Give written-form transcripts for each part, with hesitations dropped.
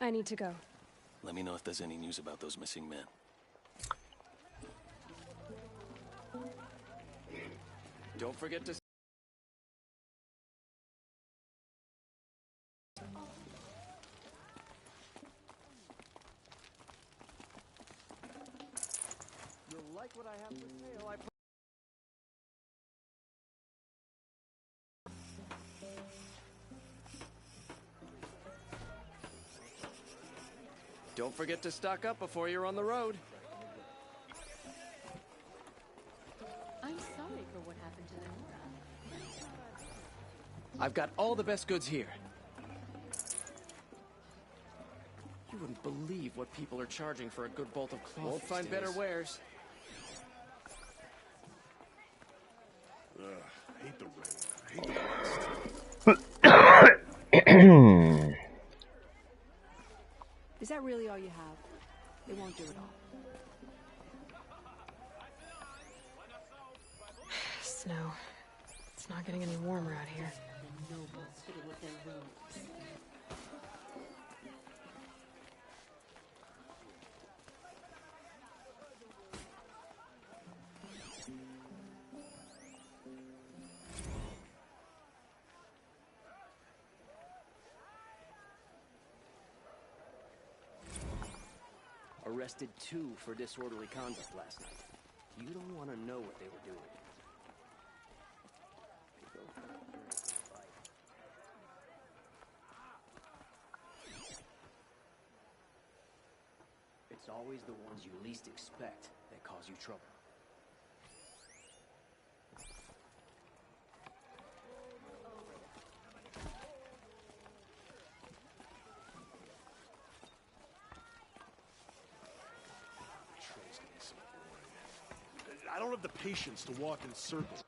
I need to go. Let me know if there's any news about those missing men. Don't forget to... You'll like what I have for sale, Don't forget to stock up before you're on the road. I'm sorry for what happened to them. I've got all the best goods here. You wouldn't believe what people are charging for a good bolt of cloth. Won't find better wares. Ugh, I hate the rain. I hate the rust. Is that really all you have? It won't do it all. Snow. It's not getting any warmer out here. The nobles fiddle with their robes. Arrested 2 for disorderly conduct last night. You don't want to know what they were doing. It's always the ones you least expect that cause you trouble. I don't have the patience to walk in circles.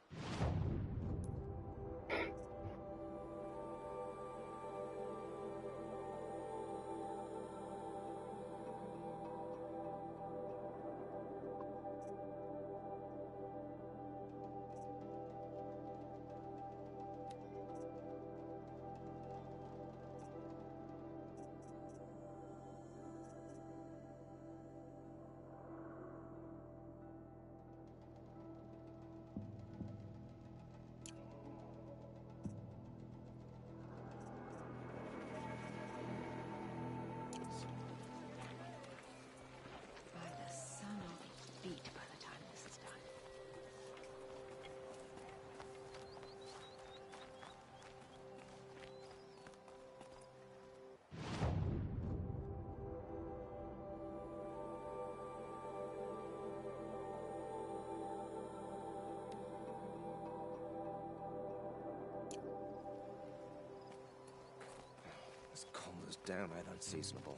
Calm this downright unseasonable.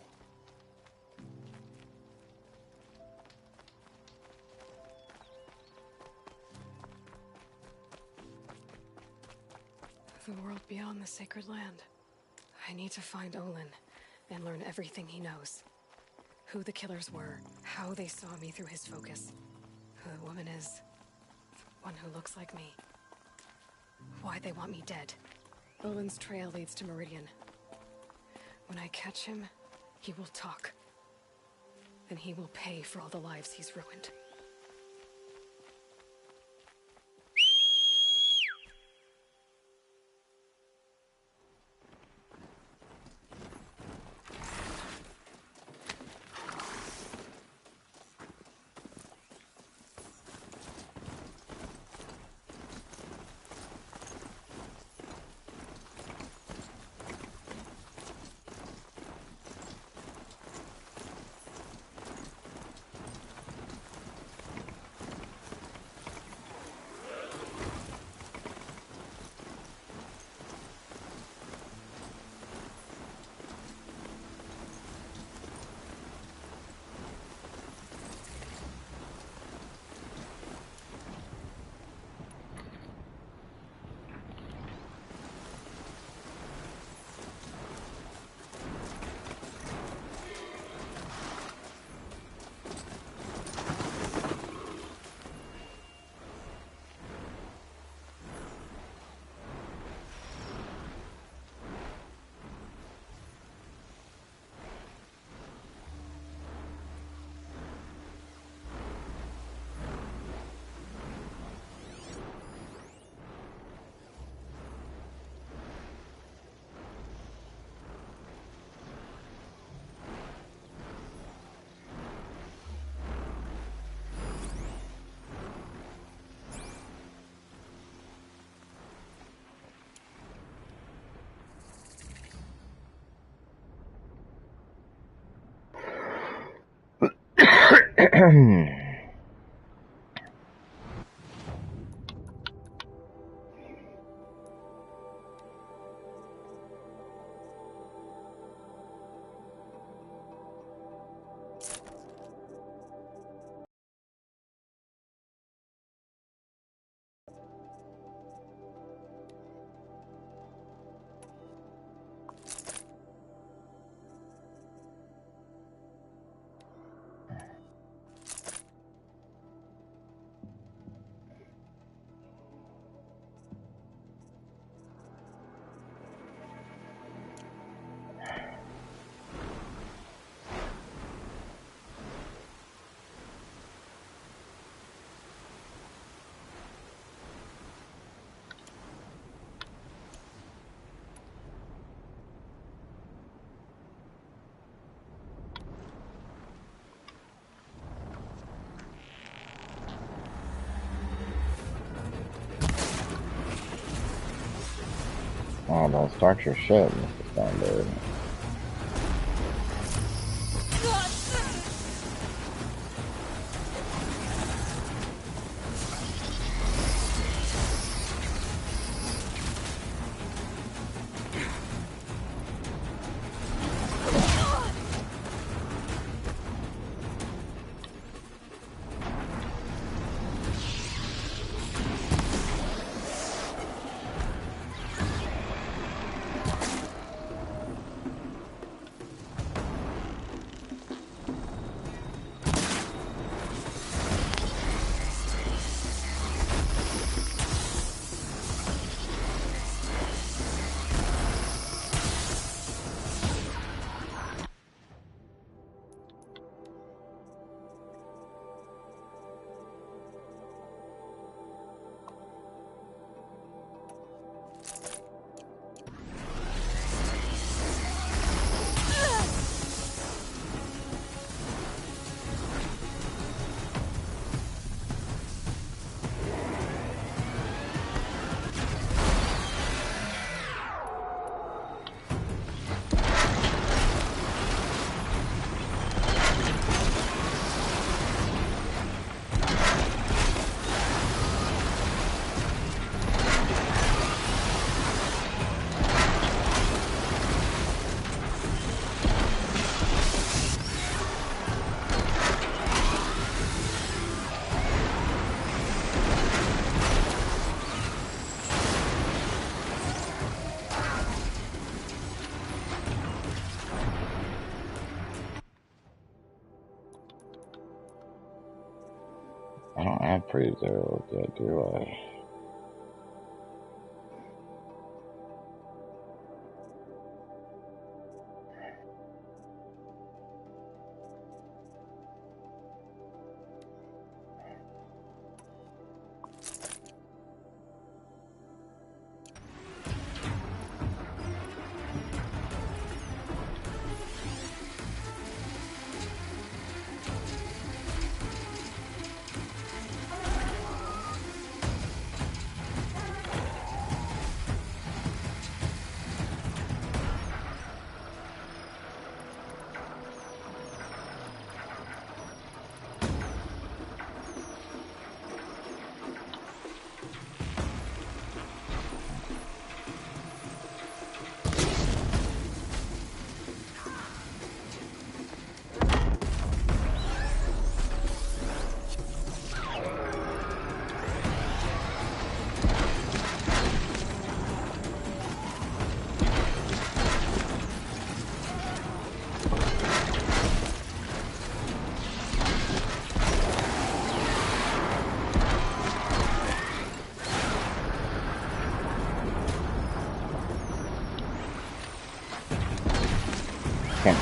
The world beyond the sacred land. I need to find Olin and learn everything he knows. Who the killers were, how they saw me through his focus, who the woman is, one who looks like me. Why they want me dead. Olin's trail leads to Meridian. When I catch him, he will talk. And he will pay for all the lives he's ruined. Oh, don't start your shit, Mr. Standard. I don't have pre-zeros yet, do I? Can't.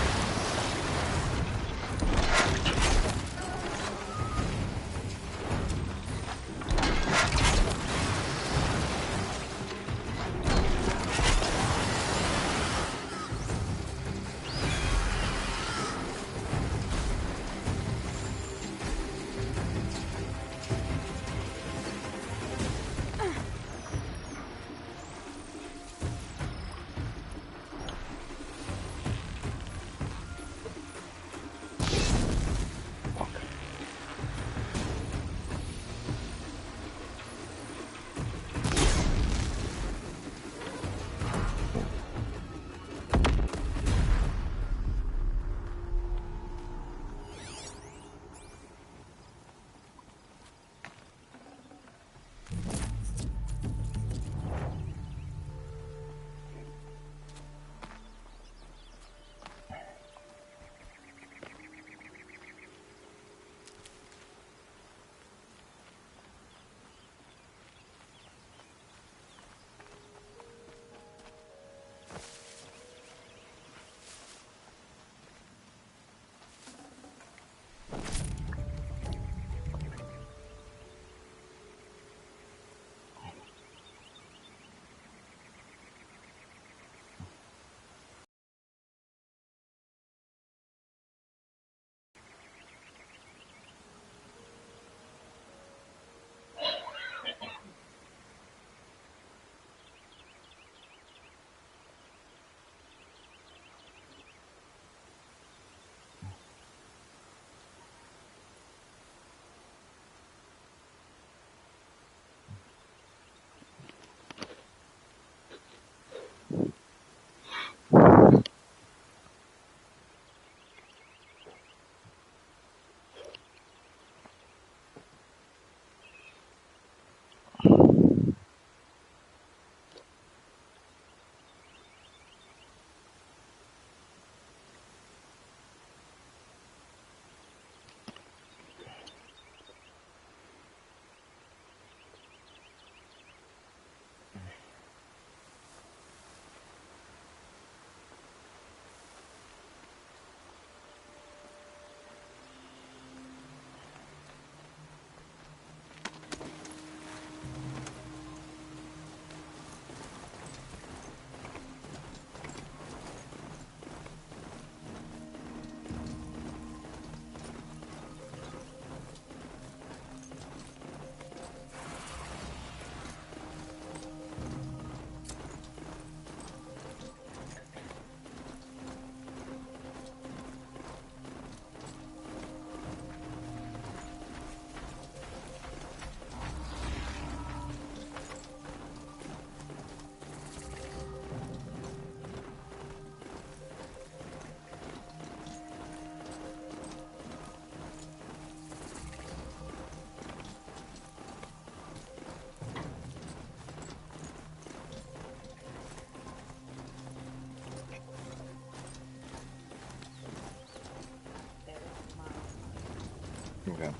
Okay.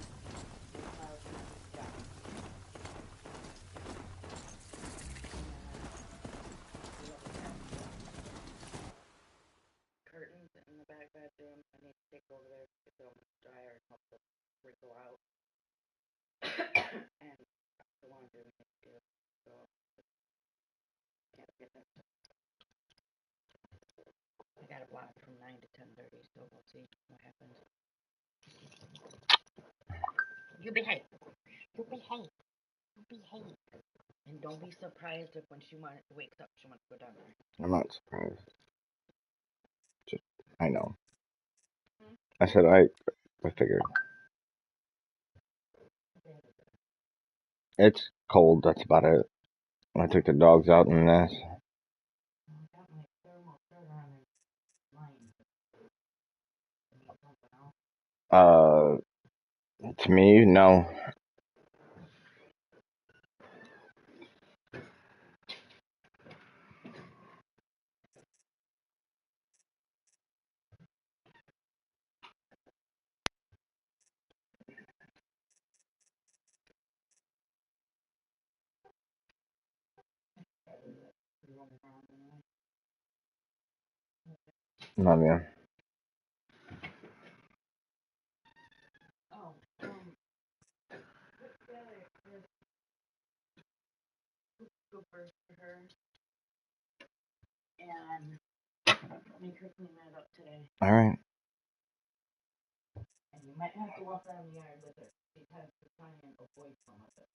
Curtains in the back bedroom. I need to take over there to go in the dryer and help the wrinkle out. And the laundry we need to do. So can't get that. I got a block from 9 to 10:30, so we'll see what happens. You behave. You behave. You behave. And don't be surprised if when she wakes up, she wants to go down there. I'm not surprised. Just, I know. I said I figured. It's cold, that's about it. I took the dogs out in this. I got my thermal shirt on and mine. Need something else? To me, no. Love you. Oh, go first for her and make her clean that up today. All right. And you might have to walk around the yard with her because we're trying to avoid some of it.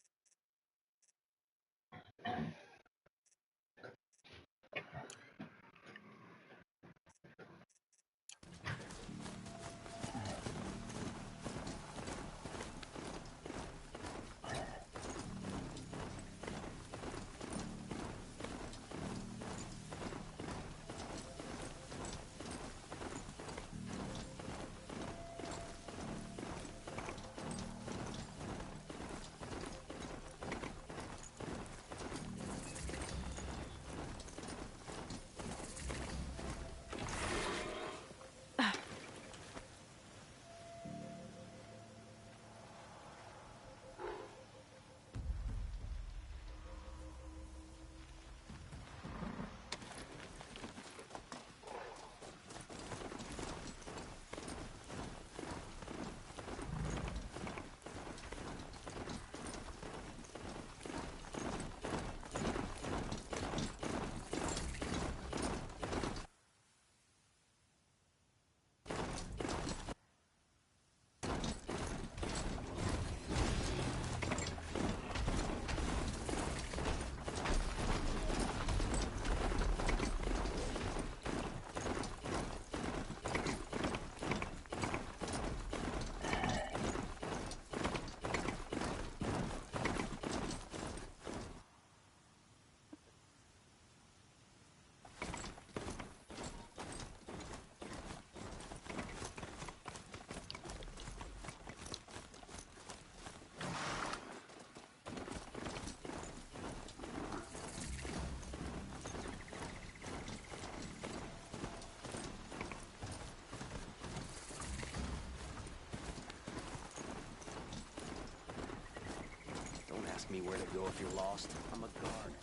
Don't ask me where to go if you're lost. I'm a guard.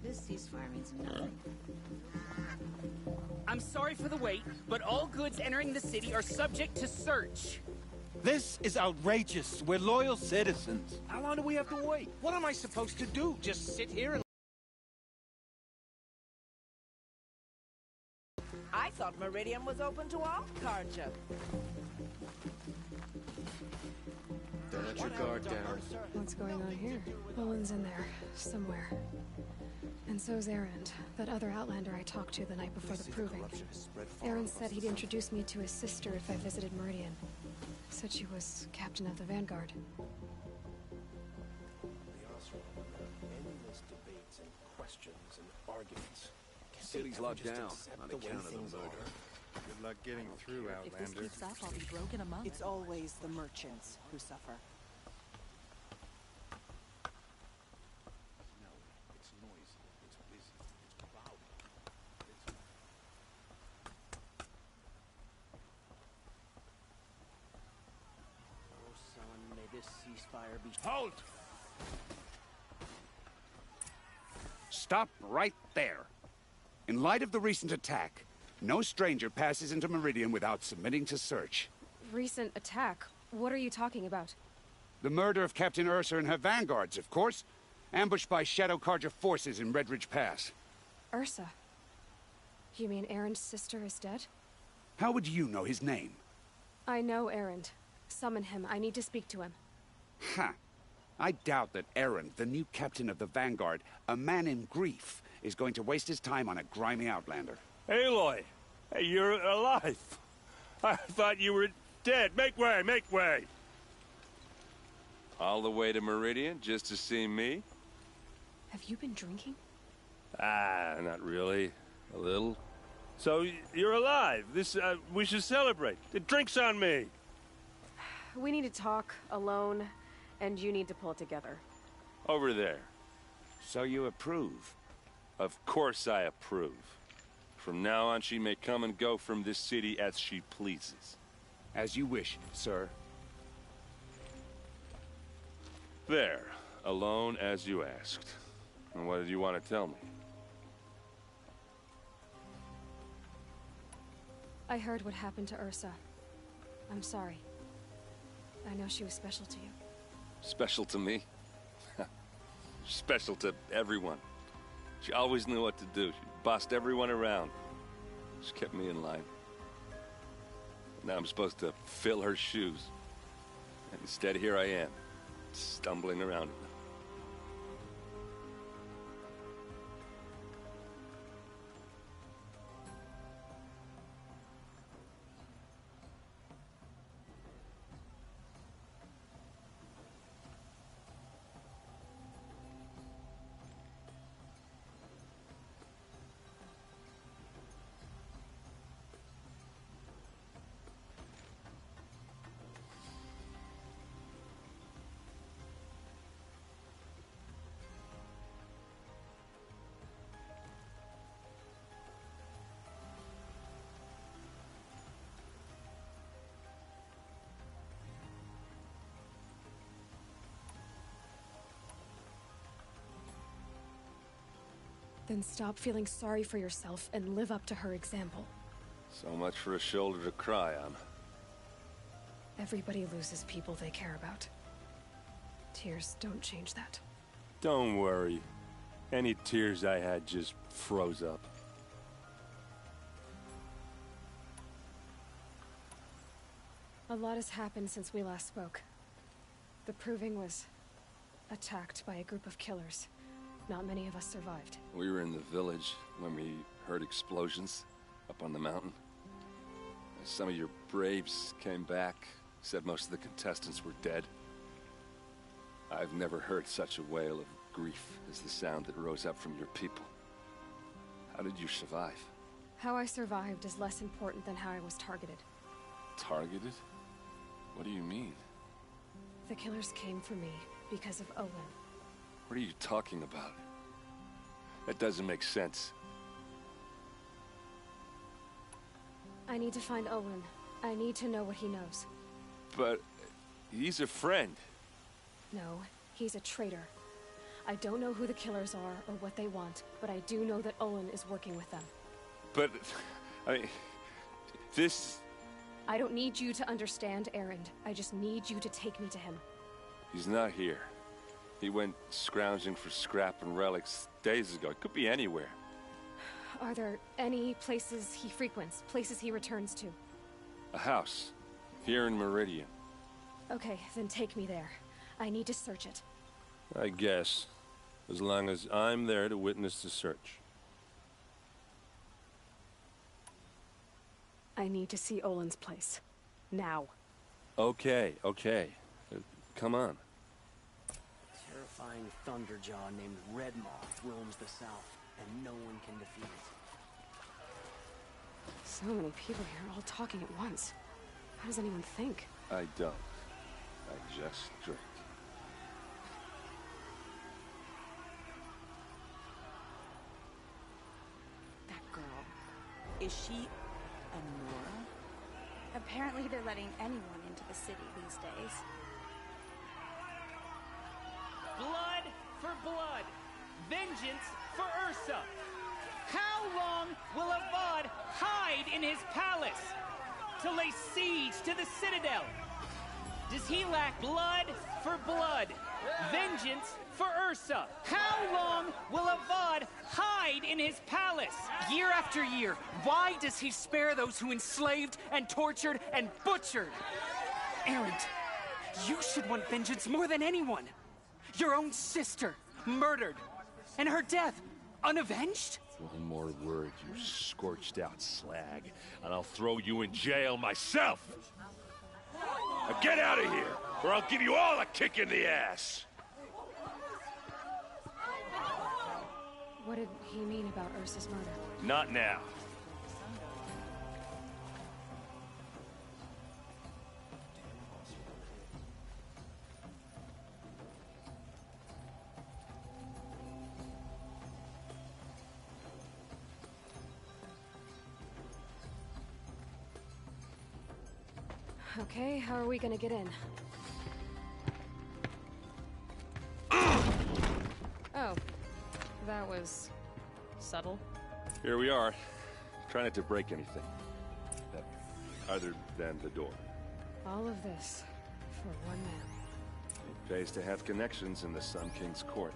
This ceasefire means nothing. I'm sorry for the wait, but all goods entering the city are subject to search. This is outrageous. We're loyal citizens. How long do we have to wait? What am I supposed to do? Just sit here and... I thought Meridian was open to all culture. Let your guard down. What's going on here? Olin's in there, somewhere. And so's Erend, that other Outlander I talked to the night before the proving. Erend said he'd introduce me to his sister if I visited Meridian. Said she was captain of the Vanguard. Endless debates and questions and arguments. City's locked down on account of the murder. Good luck getting through, If this Outlander. keeps up, I'll be broken among It's always the merchants who suffer. No, it's noisy, it's busy, it's crowded. Oh, son, may this ceasefire be... Halt! Stop right there. In light of the recent attack, no stranger passes into Meridian without submitting to search. Recent attack? What are you talking about? The murder of Captain Ursa and her vanguards, of course. Ambushed by Shadow Carja forces in Redridge Pass. Ursa? You mean Erend's sister is dead? How would you know his name? I know Erend. Summon him. I need to speak to him. Ha! I doubt that Erend, the new captain of the Vanguard, a man in grief, is going to waste his time on a grimy outlander. Aloy! Hey, you're alive! I thought you were dead. Make way! Make way! All the way to Meridian just to see me? Have you been drinking? Ah, not really. A little. So, you're alive. We should celebrate. The drink's on me! We need to talk, alone, and you need to pull it together. Over there. So you approve? Of course I approve. From now on, she may come and go from this city as she pleases. As you wish, sir. There. Alone as you asked. And what did you want to tell me? I heard what happened to Ursa. I'm sorry. I know she was special to you. Special to me? Special to everyone. She always knew what to do. She bossed everyone around. She kept me in line. Now I'm supposed to fill her shoes. And instead, here I am, stumbling around in them. Then stop feeling sorry for yourself and live up to her example. So much for a shoulder to cry on. Everybody loses people they care about. Tears don't change that. Don't worry. Any tears I had just froze up. A lot has happened since we last spoke. The Proving was attacked by a group of killers. Not many of us survived. We were in the village when we heard explosions up on the mountain. Some of your braves came back, said most of the contestants were dead. I've never heard such a wail of grief as the sound that rose up from your people. How did you survive? How I survived is less important than how I was targeted. Targeted? What do you mean? The killers came for me because of Olin. What are you talking about? That doesn't make sense. I need to find Olin. I need to know what he knows. But he's a friend. No, he's a traitor. I don't know who the killers are or what they want, but I do know that Olin is working with them. But, I mean, this... I don't need you to understand, Erend. I just need you to take me to him. He's not here. He went scrounging for scrap and relics days ago. It could be anywhere. Are there any places he frequents, places he returns to? A house, here in Meridian. Okay, then take me there. I need to search it. I guess. As long as I'm there to witness the search. I need to see Olin's place. Now. Okay. Come on. Terrifying thunderjaw named Red Moth roams the south, and no one can defeat it. So many people here, all talking at once. How does anyone think? I don't. I just drink. That girl. Is she a Nora? Apparently they're letting anyone into the city these days. Blood for blood. Vengeance for Ursa. How long will Avad hide in his palace? To lay siege to the citadel? Does he lack blood for blood? Vengeance for Ursa. How long will Avad hide in his palace? Year after year, why does he spare those who enslaved and tortured and butchered? Erend, you should want vengeance more than anyone. Your own sister, murdered, and her death, unavenged? One more word, you scorched out slag, and I'll throw you in jail myself! Now get out of here, or I'll give you all a kick in the ass! What did he mean about Ursa's murder? Not now. Okay, how are we gonna get in? Oh, that was subtle. Here we are. Try not to break anything. Other than the door. All of this for one man. It pays to have connections in the Sun King's court.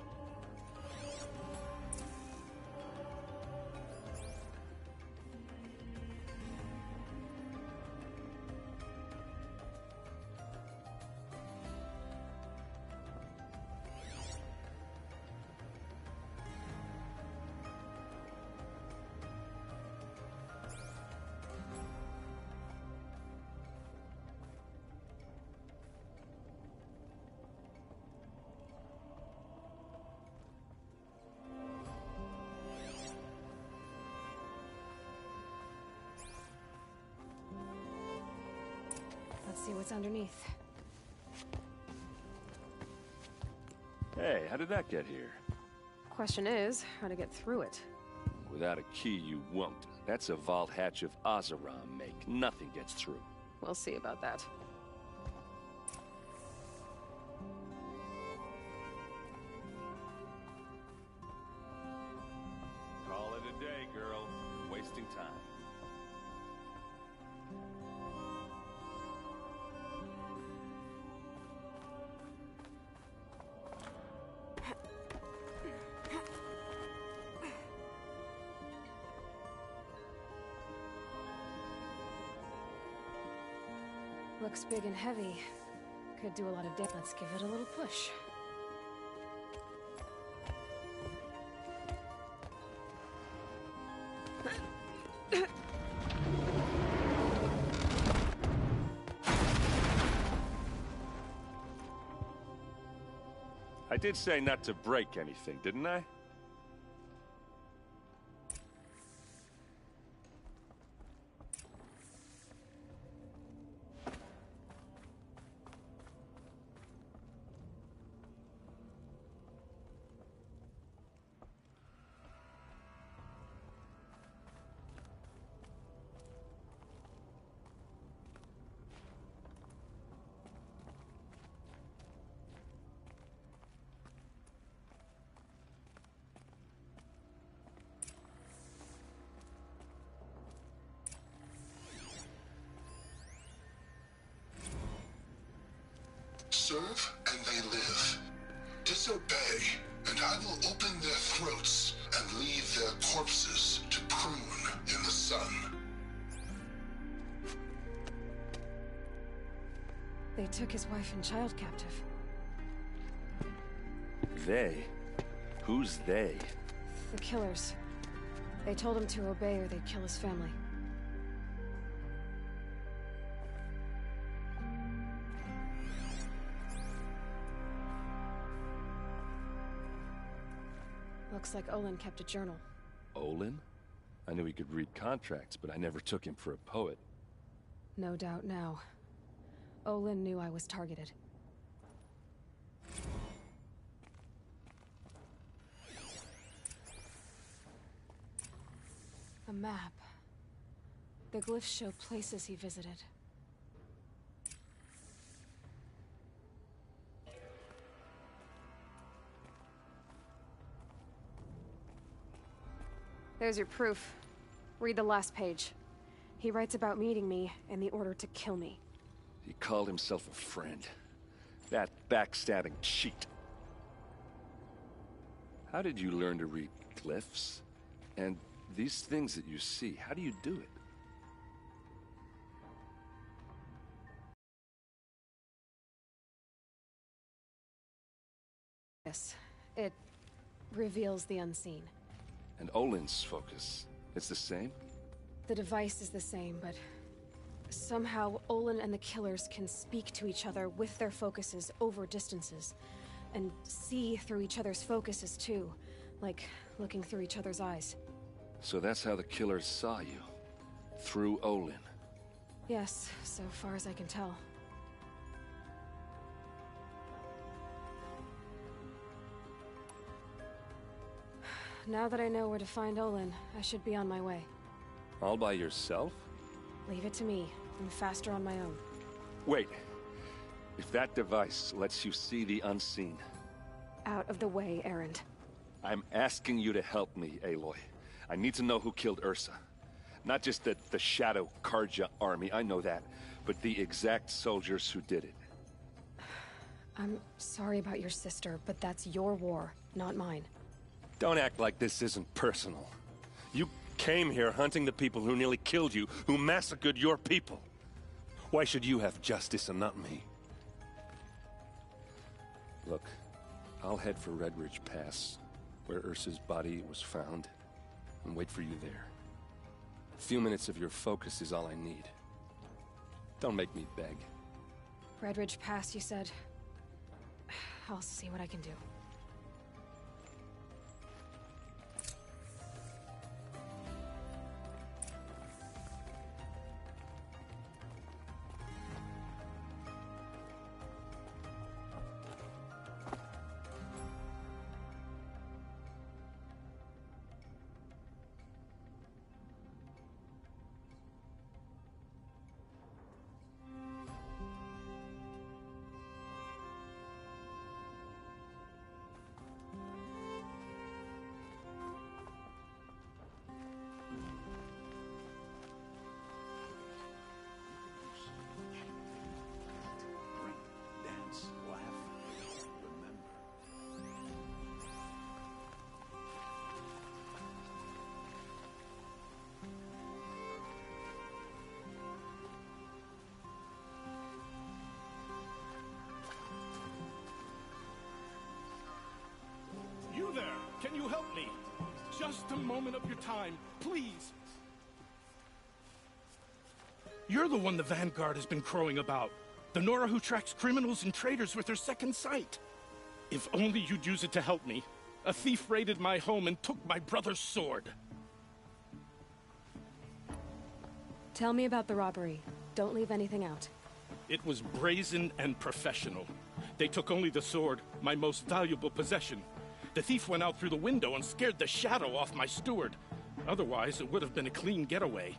Let's see what's underneath. Hey, how did that get here? Question is, how to get through it. Without a key, you won't. That's a vault hatch of Azeram make. Nothing gets through. We'll see about that. Call it a day, girl. You're wasting time. Looks big and heavy. Could do a lot of damage. Let's give it a little push. I did say not to break anything, didn't I? Serve, and they live. Disobey, and I will open their throats and leave their corpses to prune in the sun. They took his wife and child captive. They? Who's they? The killers. They told him to obey or they'd kill his family. Looks like Olin kept a journal. Olin? I knew he could read contracts, but I never took him for a poet. No doubt now. Olin knew I was targeted. A map. The glyphs show places he visited. There's your proof. Read the last page. He writes about meeting me and the order to kill me. He called himself a friend. That backstabbing cheat. How did you learn to read glyphs? And these things that you see, how do you do it? Yes, it reveals the unseen. And Olin's focus, it's the same? The device is the same, but somehow Olin and the killers can speak to each other with their focuses over distances, and see through each other's focuses too, like looking through each other's eyes. So that's how the killers saw you? Through Olin? Yes, so far as I can tell. Now that I know where to find Olin, I should be on my way. All by yourself? Leave it to me. I'm faster on my own. Wait. If that device lets you see the unseen... Out of the way, Erend. I'm asking you to help me, Aloy. I need to know who killed Ursa. Not just the Shadow Karja army, I know that, but the exact soldiers who did it. I'm sorry about your sister, but that's your war, not mine. Don't act like this isn't personal. You came here hunting the people who nearly killed you, who massacred your people. Why should you have justice and not me? Look, I'll head for Red Ridge Pass, where Ursa's body was found, and wait for you there. A few minutes of your focus is all I need. Don't make me beg. Red Ridge Pass, you said? I'll see what I can do. You there! Can you help me? Just a moment of your time, please! You're the one the Vanguard has been crowing about. The Nora who tracks criminals and traitors with her second sight. If only you'd use it to help me. A thief raided my home and took my brother's sword. Tell me about the robbery. Don't leave anything out. It was brazen and professional. They took only the sword, my most valuable possession. The thief went out through the window and scared the shadow off my steward. Otherwise, it would have been a clean getaway.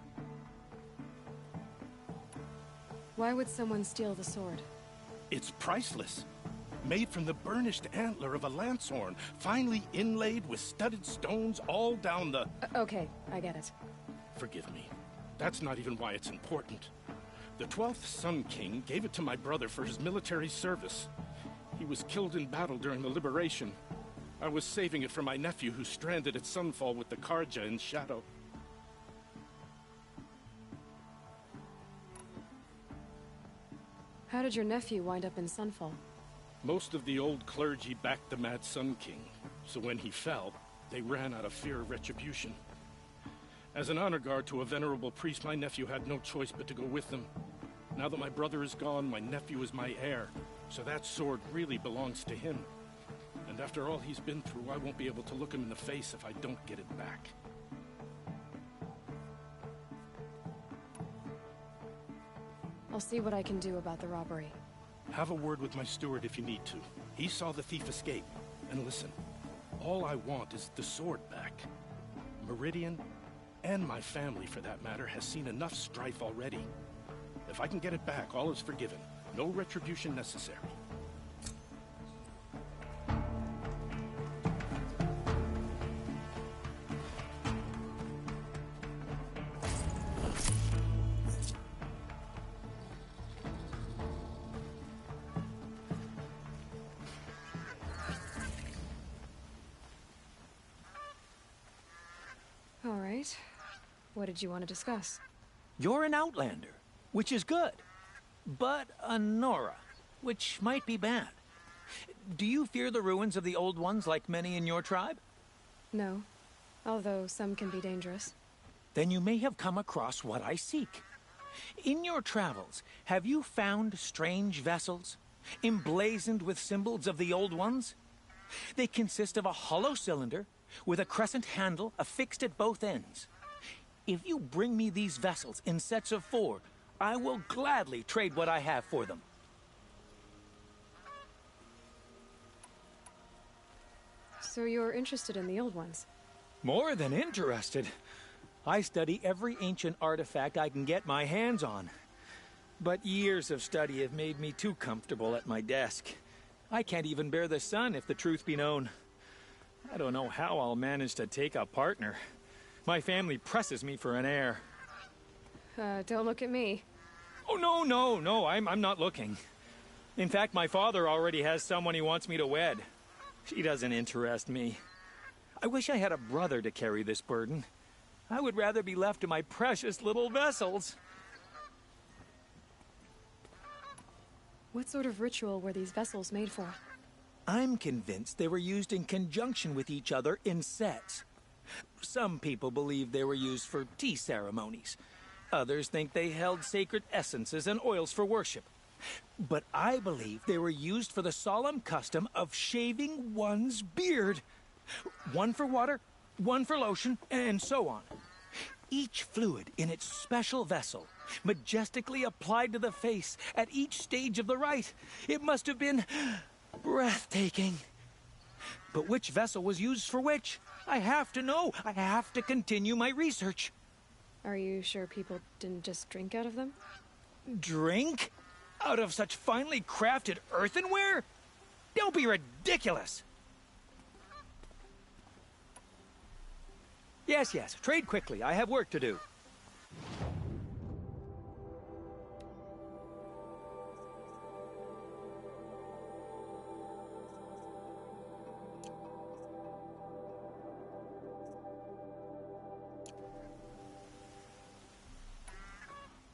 Why would someone steal the sword? It's priceless. Made from the burnished antler of a lancehorn, finely inlaid with studded stones all down the... Okay, I get it. Forgive me. That's not even why it's important. The 12th Sun King gave it to my brother for his military service. He was killed in battle during the liberation. I was saving it for my nephew who's stranded at Sunfall with the Karja in Shadow. How did your nephew wind up in Sunfall? Most of the old clergy backed the Mad Sun King, so when he fell, they ran out of fear of retribution. As an honor guard to a venerable priest, my nephew had no choice but to go with them. Now that my brother is gone, my nephew is my heir, so that sword really belongs to him. And after all he's been through, I won't be able to look him in the face if I don't get it back. I'll see what I can do about the robbery. Have a word with my steward if you need to. He saw the thief escape. And listen, all I want is the sword back. Meridian, and my family for that matter, has seen enough strife already. If I can get it back, all is forgiven. No retribution necessary. All right. What did you want to discuss? You're an outlander, which is good. But a Nora, which might be bad. Do you fear the ruins of the old ones like many in your tribe? No, although some can be dangerous. Then you may have come across what I seek. In your travels, have you found strange vessels, emblazoned with symbols of the old ones? They consist of a hollow cylinder with a crescent handle affixed at both ends. If you bring me these vessels in sets of 4, I will gladly trade what I have for them. So you're interested in the old ones? More than interested. I study every ancient artifact I can get my hands on. But years of study have made me too comfortable at my desk. I can't even bear the sun, if the truth be known. I don't know how I'll manage to take a partner. My family presses me for an heir. Don't look at me. Oh, no, I'm not looking. In fact, my father already has someone he wants me to wed. She doesn't interest me. I wish I had a brother to carry this burden. I would rather be left to my precious little vessels. What sort of ritual were these vessels made for? I'm convinced they were used in conjunction with each other in sets. Some people believe they were used for tea ceremonies. Others think they held sacred essences and oils for worship. But I believe they were used for the solemn custom of shaving one's beard. One for water, one for lotion, and so on. Each fluid in its special vessel, majestically applied to the face at each stage of the rite. It must have been breathtaking. But which vessel was used for which? I have to know. I have to continue my research. Are you sure people didn't just drink out of them? Drink? Out of such finely crafted earthenware? Don't be ridiculous. Yes, trade quickly. I have work to do.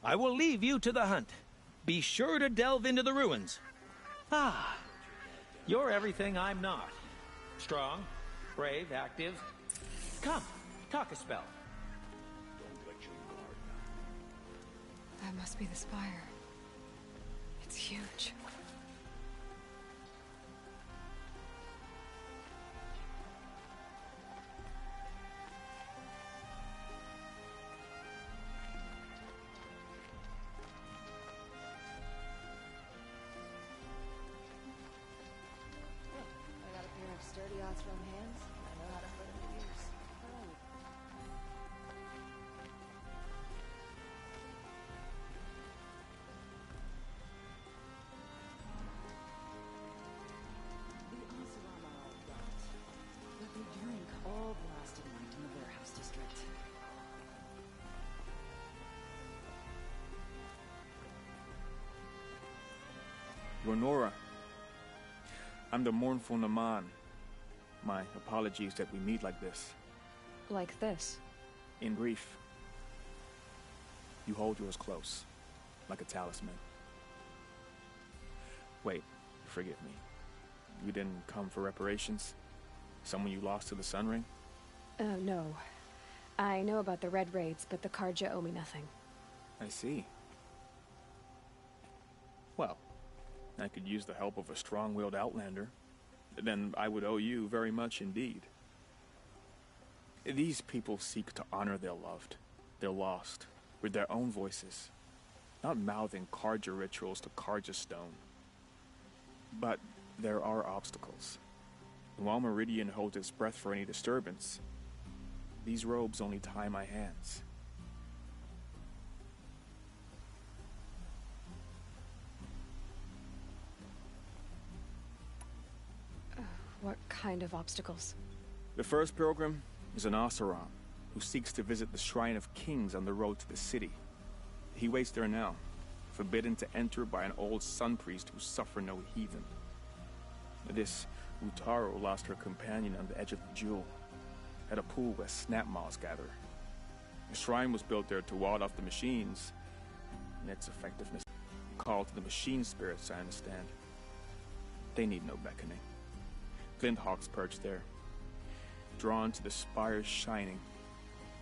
I will leave you to the hunt. Be sure to delve into the ruins. Ah, you're everything I'm not. Strong, brave, active. Come, talk a spell. Don't let your guard down. That must be the spire. It's huge. Sturdy Othram hands. I know how to put them to use. The Othram are all right, but they drink all blasted night in the warehouse district. Nora, I'm the mournful Naman. My apologies that we meet like this. Like this? In grief. You hold yours close, like a talisman. Wait, forgive me. You didn't come for reparations? Someone you lost to the Sun Ring? No. I know about the Red Raids, but the Karja owe me nothing. I see. Well, I could use the help of a strong-willed outlander. Then I would owe you very much indeed. These people seek to honor their loved, their lost, with their own voices, not mouthing Karja rituals to Karja stone. But there are obstacles. And while Meridian holds its breath for any disturbance, these robes only tie my hands. What kind of obstacles? The first pilgrim is an Oseram who seeks to visit the Shrine of Kings on the road to the city. He waits there now, forbidden to enter by an old sun priest who suffer no heathen. This Utaro lost her companion on the edge of the jewel, at a pool where snap moths gather. The shrine was built there to ward off the machines, and its effectiveness called to the machine spirits, I understand. They need no beckoning. Glint hawks perch there, drawn to the spire's shining.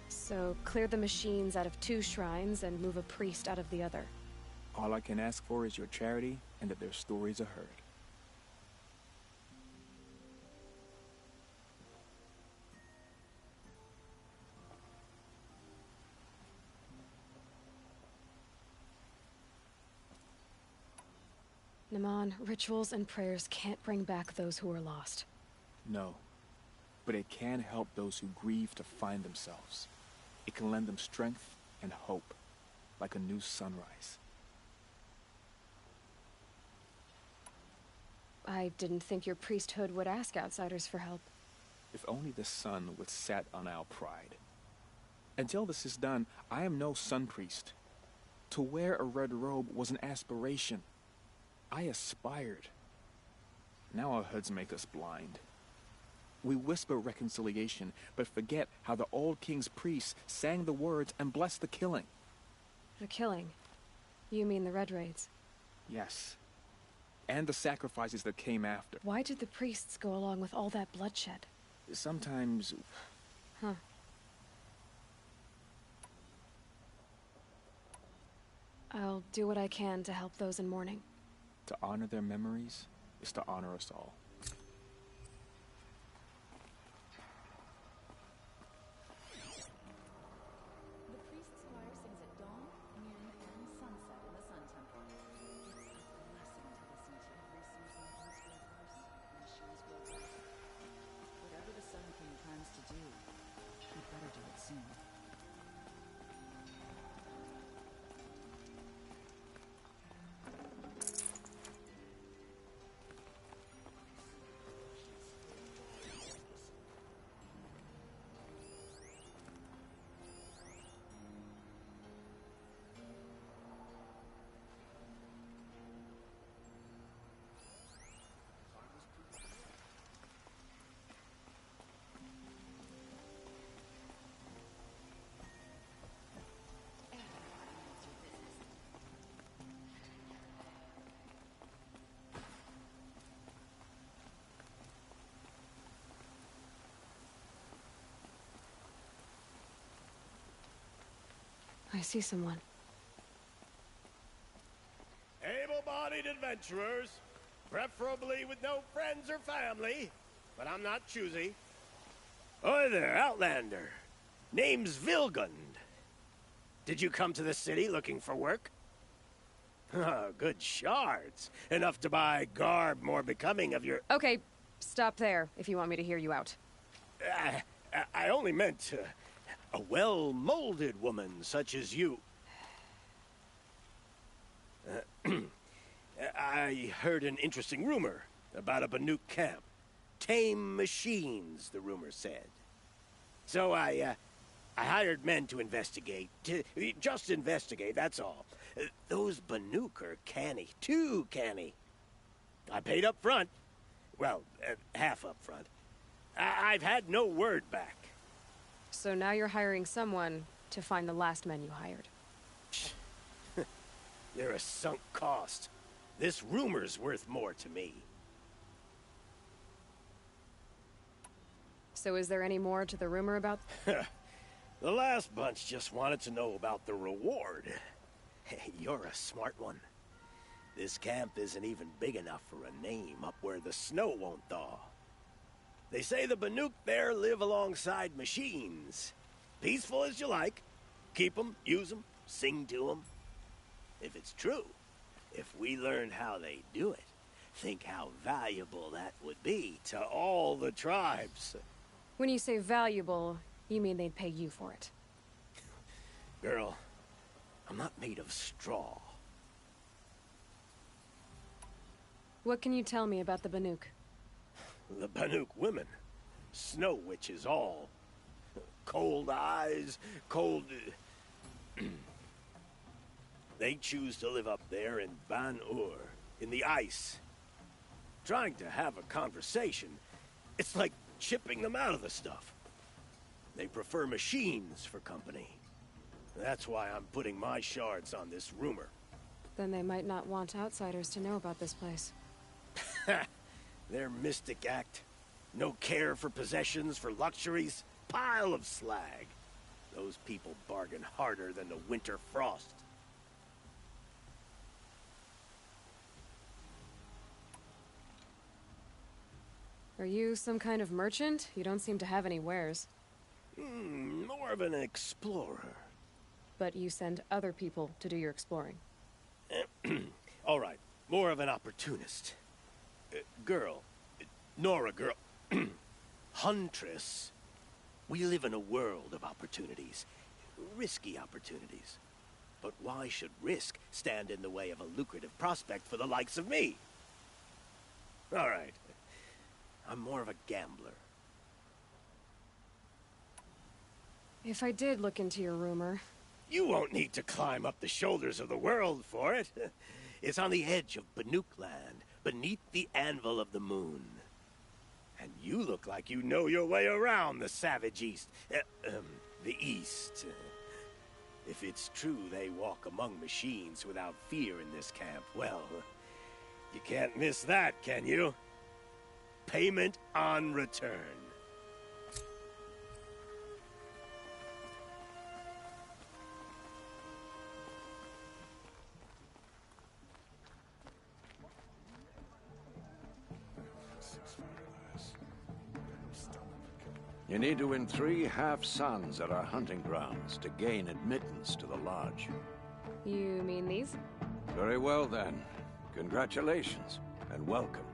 So, clear the machines out of 2 shrines and move a priest out of the other. All I can ask for is your charity and that their stories are heard. Naman, rituals and prayers can't bring back those who are lost. No, but it can help those who grieve to find themselves. It can lend them strength and hope, like a new sunrise. I didn't think your priesthood would ask outsiders for help. If only the sun would set on our pride. Until this is done, I am no sun priest. To wear a red robe was an aspiration. I aspired. Now our hoods make us blind. We whisper reconciliation, but forget how the old king's priests sang the words and blessed the killing. The killing? You mean the Red Raids? Yes. And the sacrifices that came after. Why did the priests go along with all that bloodshed? Sometimes... Huh. I'll do what I can to help those in mourning. To honor their memories is to honor us all. The priest's choir sings at dawn, noon, and sunset in the Sun Temple. It's a blessing to listen to every season comes to a verse, and the shoes grow back. Whatever the Sun King plans to do, he'd better do it soon. I see someone. Able-bodied adventurers, preferably with no friends or family, but I'm not choosy. Oi there, Outlander. Name's Vilgund. Did you come to the city looking for work? Oh, good shards. Enough to buy garb more becoming of your... Okay, stop there if you want me to hear you out. I only meant a well-molded woman such as you. I heard an interesting rumor about a Banuk camp. Tame machines, the rumor said. So I hired men to investigate. Just investigate, that's all. Those Banuk are canny, too canny. I paid up front. Well, half up front. I've had no word back. So now you're hiring someone to find the last men you hired. They're a sunk cost. This rumor's worth more to me. So is there any more to the rumor about... The last bunch just wanted to know about the reward. Hey, you're a smart one. This camp isn't even big enough for a name up where the snow won't thaw. They say the Banuk there live alongside machines. Peaceful as you like. Keep them, use them, sing to them. If it's true, if we learned how they do it, think how valuable that would be to all the tribes. When you say valuable, you mean they'd pay you for it? Girl, I'm not made of straw. What can you tell me about the Banuk? The Banuk women. Snow witches all. Cold eyes, cold... They choose to live up there in Ban-Ur, in the ice. Trying to have a conversation, it's like chipping them out of the stuff. They prefer machines for company. That's why I'm putting my shards on this rumor. Then they might not want outsiders to know about this place. Their mystic act. No care for possessions, for luxuries. Pile of slag. Those people bargain harder than the winter frost. Are you some kind of merchant? You don't seem to have any wares. More of an explorer. But you send other people to do your exploring. All right, more of an opportunist. Girl. Nora girl. Huntress. We live in a world of opportunities. Risky opportunities. But why should risk stand in the way of a lucrative prospect for the likes of me? All right. I'm more of a gambler. If I did look into your rumor... You won't need to climb up the shoulders of the world for it. It's on the edge of Banuk land, beneath the anvil of the moon. And you look like you know your way around the savage east. The east. If it's true they walk among machines without fear in this camp, well, you can't miss that, can you? Payment on return. You need to win 3 half-suns at our hunting grounds to gain admittance to the lodge. You mean these? Very well, then. Congratulations, and welcome.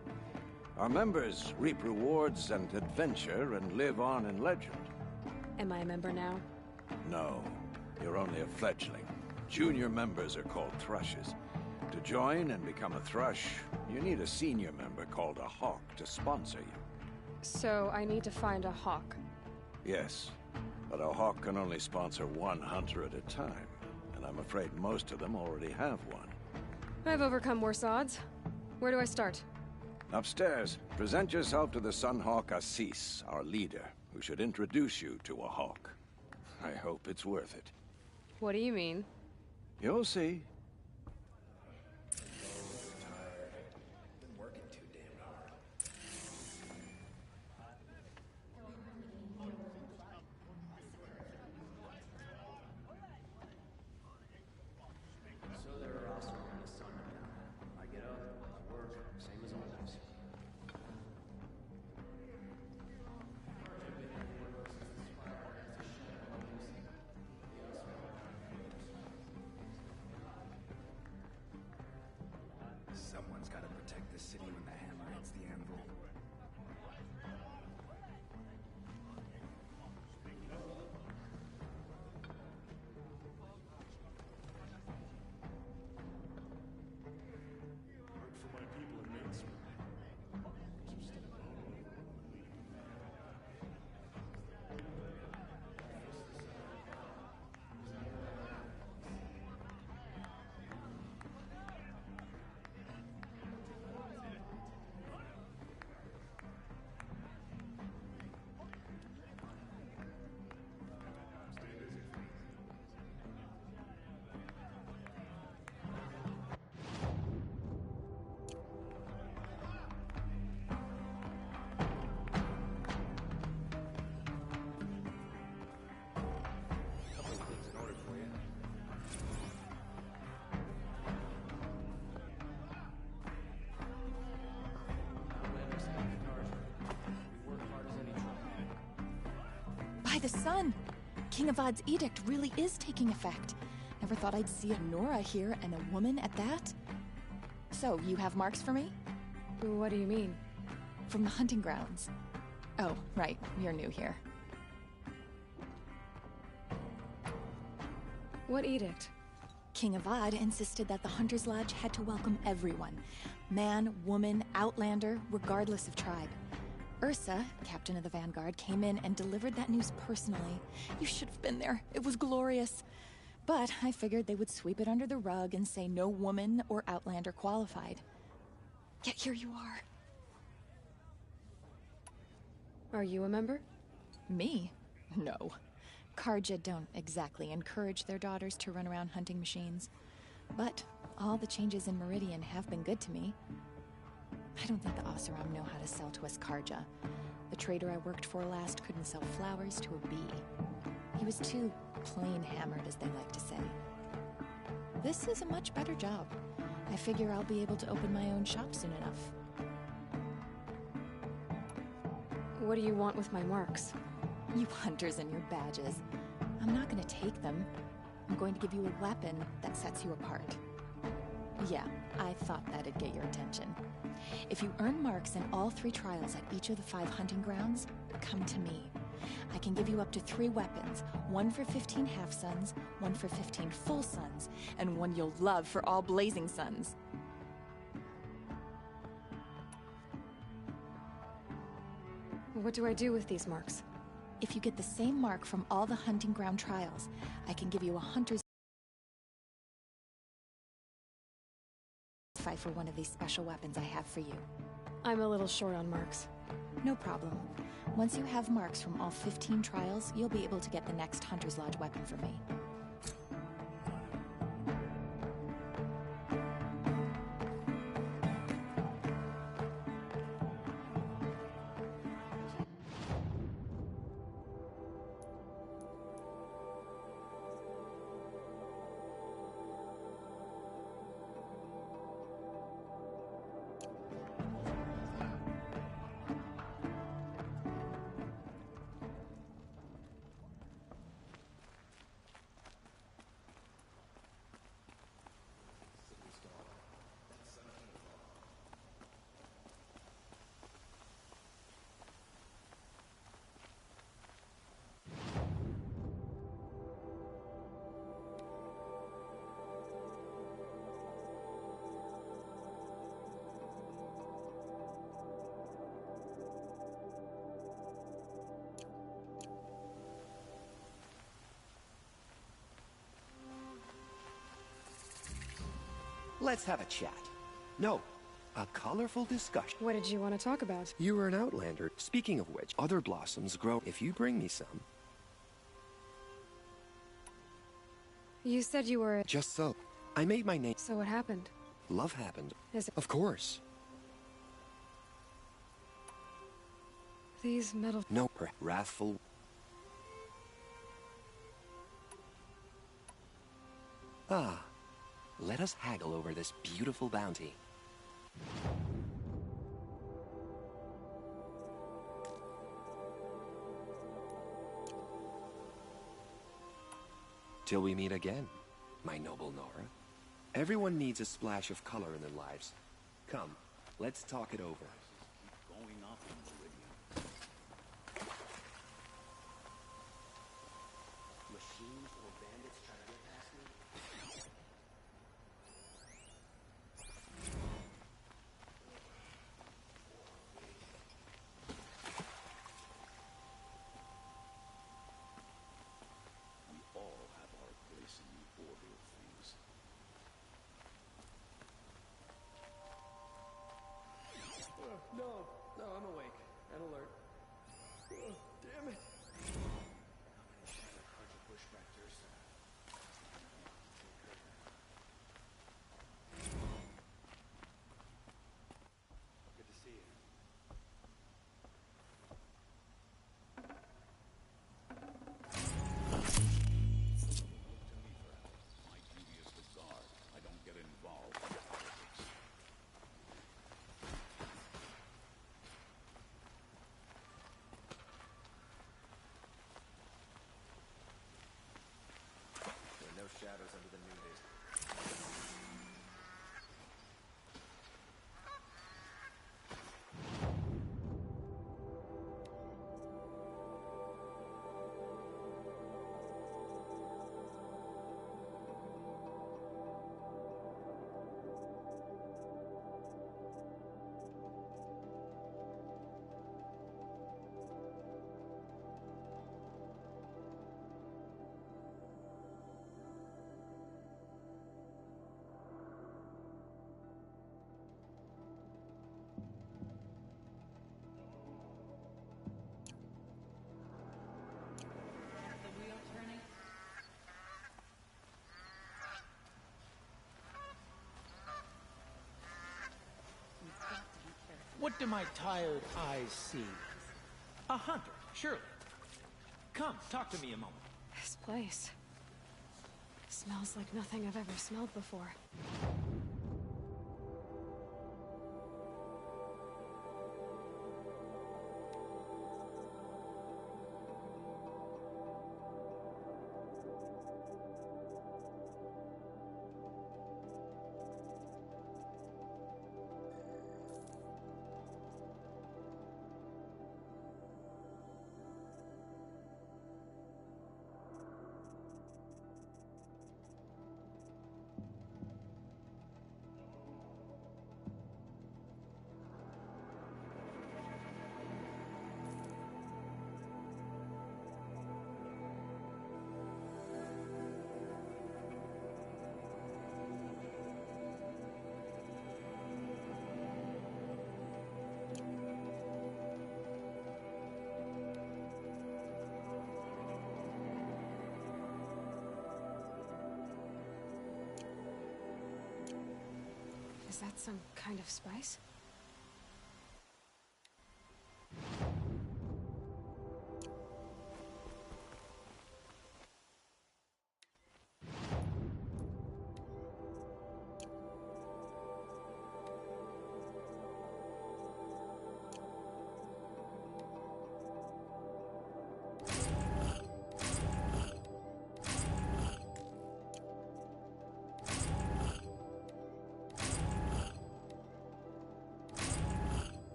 Our members reap rewards and adventure and live on in legend. Am I a member now? No, you're only a fledgling. Junior members are called thrushes. To join and become a thrush, you need a senior member called a hawk to sponsor you. So I need to find a hawk. Yes, but a hawk can only sponsor 1 hunter at a time, and I'm afraid most of them already have one. I've overcome worse odds. Where do I start? Upstairs, present yourself to the Sunhawk Assis, our leader, who should introduce you to a hawk. I hope it's worth it. What do you mean? You'll see. Someone's got to protect the city when the hammer hits the anvil. Work for my people in Main Street. the sun! King Avad's edict really is taking effect. Never thought I'd see a Nora here, and a woman at that. So, you have marks for me? What do you mean? From the hunting grounds. Oh, right, you're new here. What edict? King Avad insisted that the Hunter's Lodge had to welcome everyone. Man, woman, outlander, regardless of tribe. Ursa, captain of the Vanguard, came in and delivered that news personally. You should have been there. It was glorious. But I figured they would sweep it under the rug and say no woman or outlander qualified. Yet here you are. Are you a member? Me? No. Karja don't exactly encourage their daughters to run around hunting machines. But all the changes in Meridian have been good to me. I don't think the Oseram know how to sell to us Karja. The trader I worked for last couldn't sell flowers to a bee. He was too plain hammered, as they like to say. This is a much better job. I figure I'll be able to open my own shop soon enough. What do you want with my marks? You hunters and your badges. I'm not gonna take them. I'm going to give you a weapon that sets you apart. Yeah, I thought that'd get your attention. If you earn marks in all 3 trials at each of the 5 hunting grounds, come to me. I can give you up to 3 weapons, 1 for 15 half-suns, 1 for 15 full suns, and 1 you'll love for all blazing suns. What do I do with these marks? If you get the same mark from all the hunting ground trials, I can give you a hunter's fight for one of these special weapons I have for you. I'm a little short on marks. No problem. Once you have marks from all 15 trials, you'll be able to get the next Hunter's Lodge weapon from me. Let's have a chat. No, a colorful discussion. What did you want to talk about? You were an outlander. Speaking of which, other blossoms grow if you bring me some. You said you were... Just so. I made my name. So what happened? Love happened. Is it... Of course. These metal... No, wrathful... Ah. Let us haggle over this beautiful bounty. Till we meet again, my noble Nora. Everyone needs a splash of color in their lives. Come, let's talk it over. Going off in Meridian. Machines or bandits try to get past me? All have our place in the order of things. shadows under the noondays. What do my tired eyes see? A hunter, surely. Come, talk to me a moment. This place smells like nothing I've ever smelled before. Is that some kind of spice?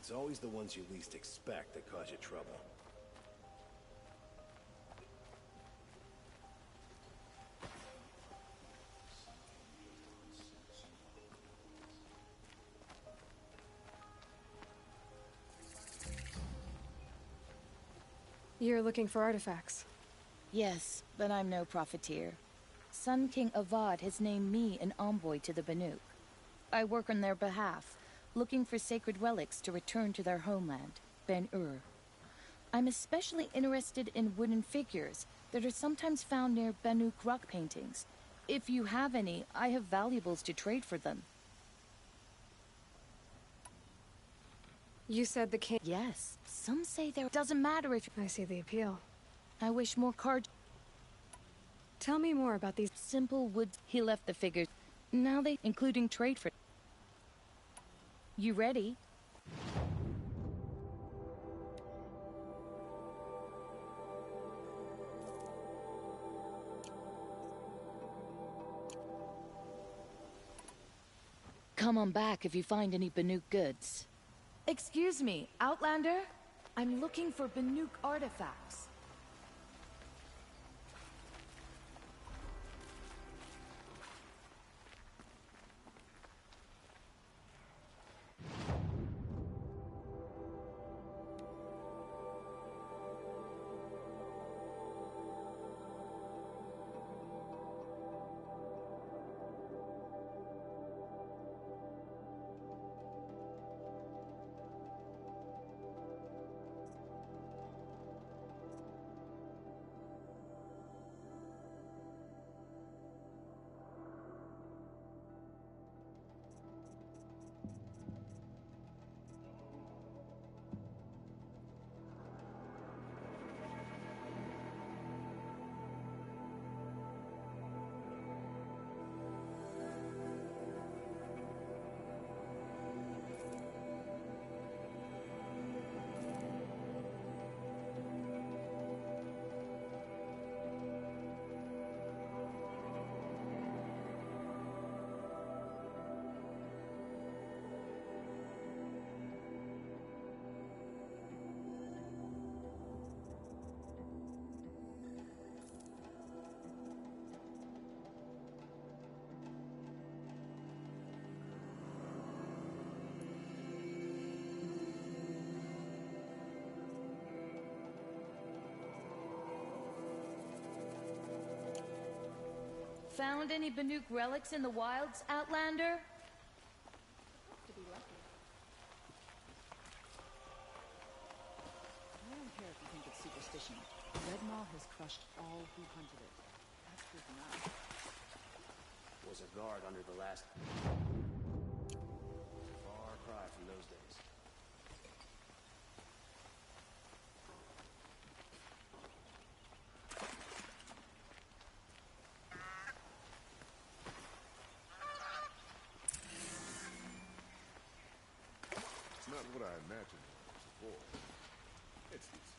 It's always the ones you least expect that cause you trouble. You're looking for artifacts. Yes, but I'm no profiteer. Sun King Avad has named me an envoy to the Banuk. I work on their behalf, looking for sacred relics to return to their homeland, Ben-Ur. I'm especially interested in wooden figures that are sometimes found near Banuk rock paintings. If you have any, I have valuables to trade for them. You said the king... Yes, some say there doesn't matter if... I see the appeal. I wish more cards... Tell me more about these... Simple wood... He left the figures. Now they... including trade for... You ready? Come on back if you find any Banuk goods. Excuse me, Outlander? I'm looking for Banuk artifacts. Found any Banuk relics in the wilds, Outlander? To be lucky. I don't care if you think it's superstition. Red Maw has crushed all who hunted it. That's proof enough. Was a guard under the last... Far cry from those days. It's not what I imagined when I was a boy. It's easy.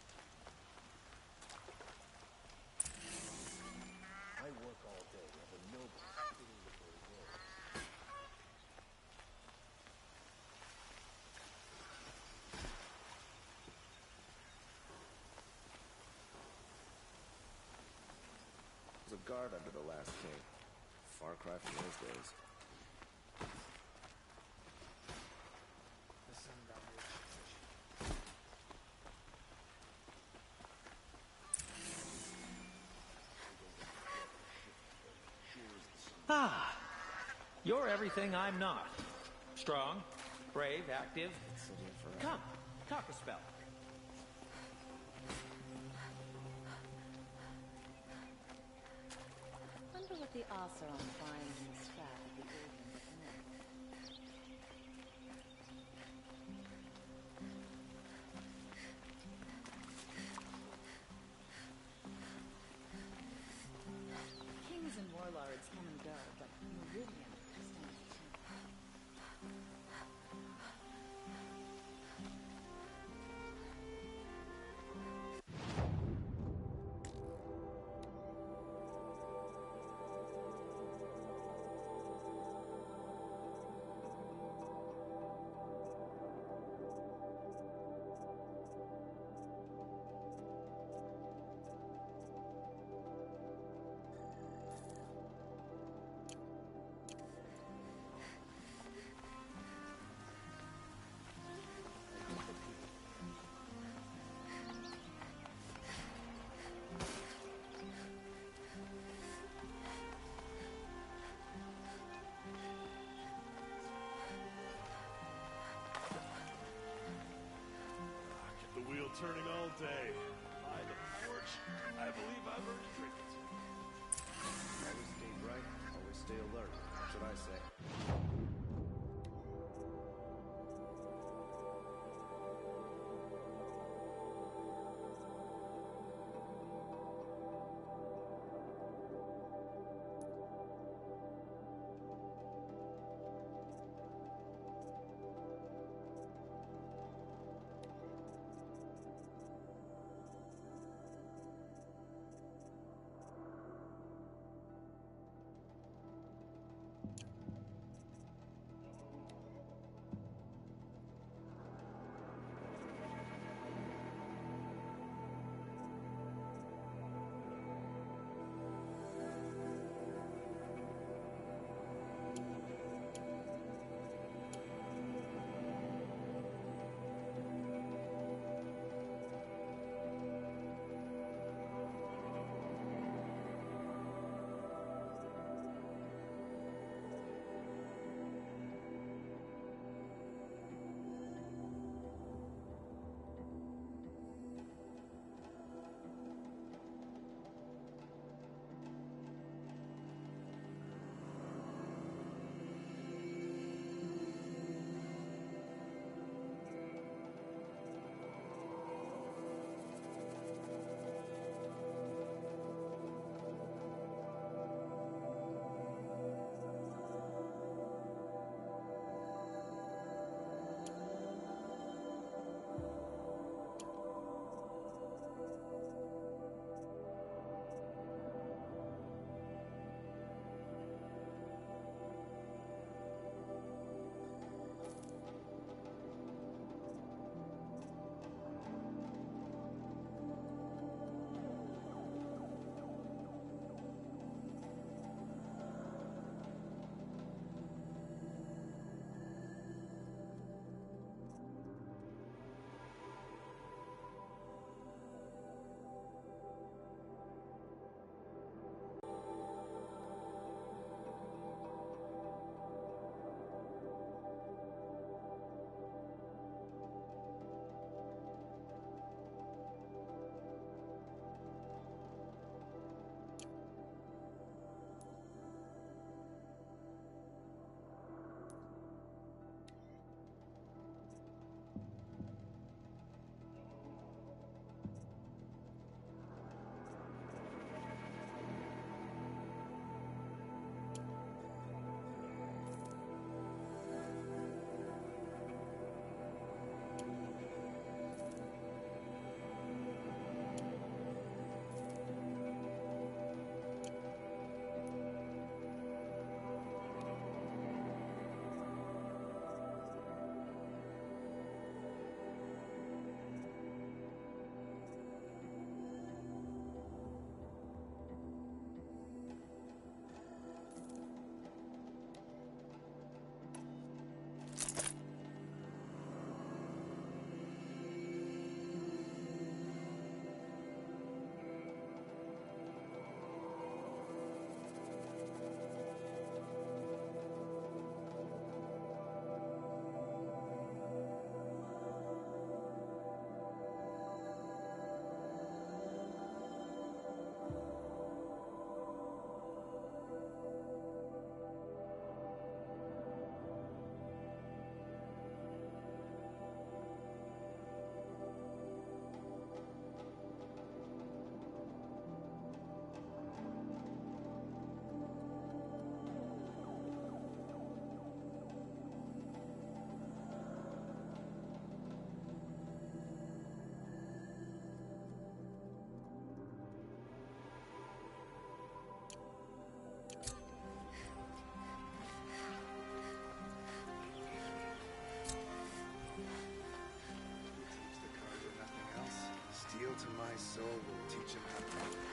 I work all day like a noble fitting the bird road. Was a guard under the last king. Far cry from those days. Ah, you're everything I'm not. Strong, brave, active. Come, talk a spell. Wonder what the Oseram finds in the scrap of the Organ of North. Kings and warlords come and go, but Meridian stands eternal. Kept the wheel turning all day. By the porch, I believe I've earned a drink or two. Always stay bright, always stay alert. That's what I say. soul will teach him how to...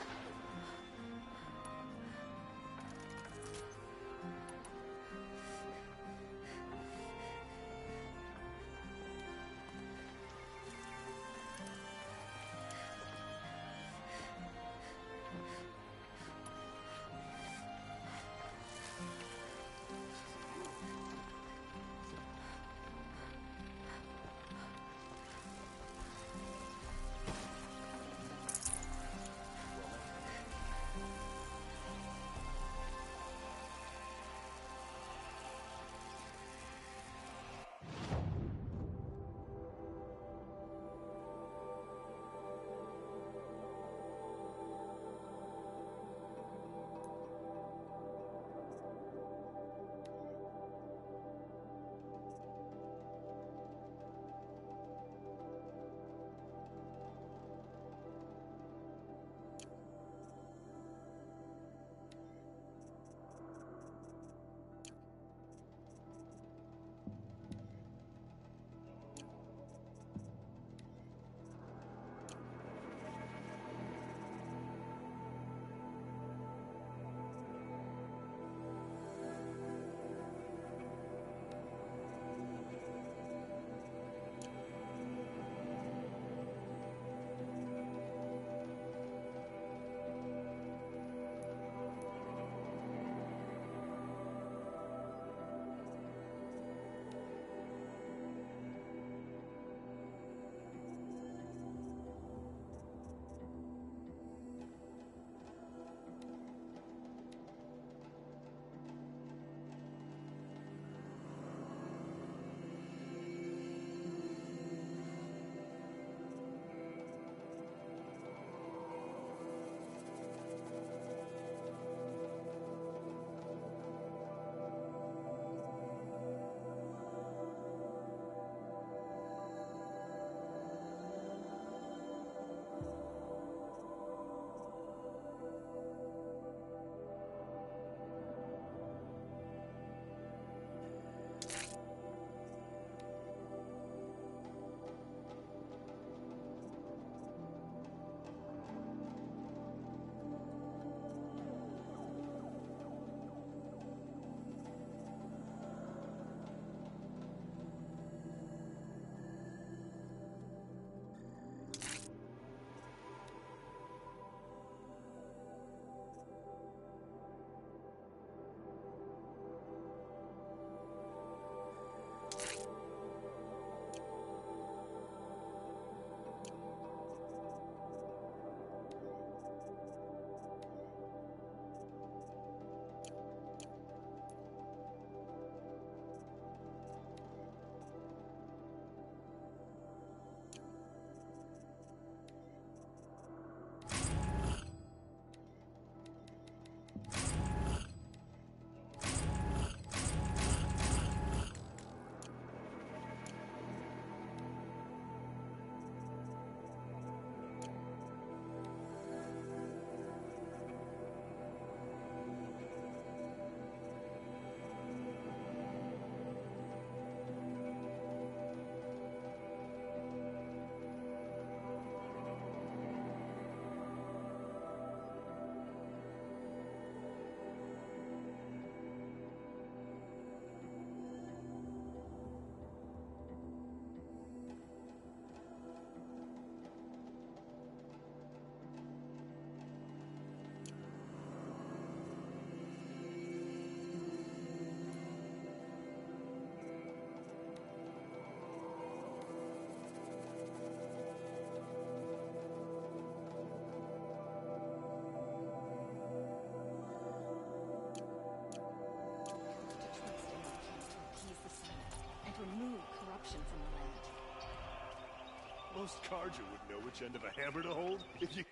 Most Carja would know which end of a hammer to hold if you...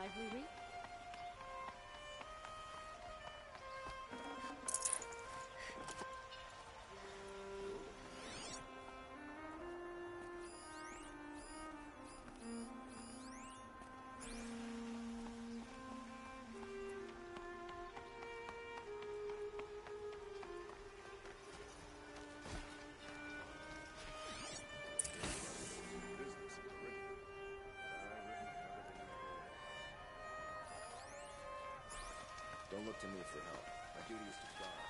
rivalry? Don't look to me for help. My duty is to guard.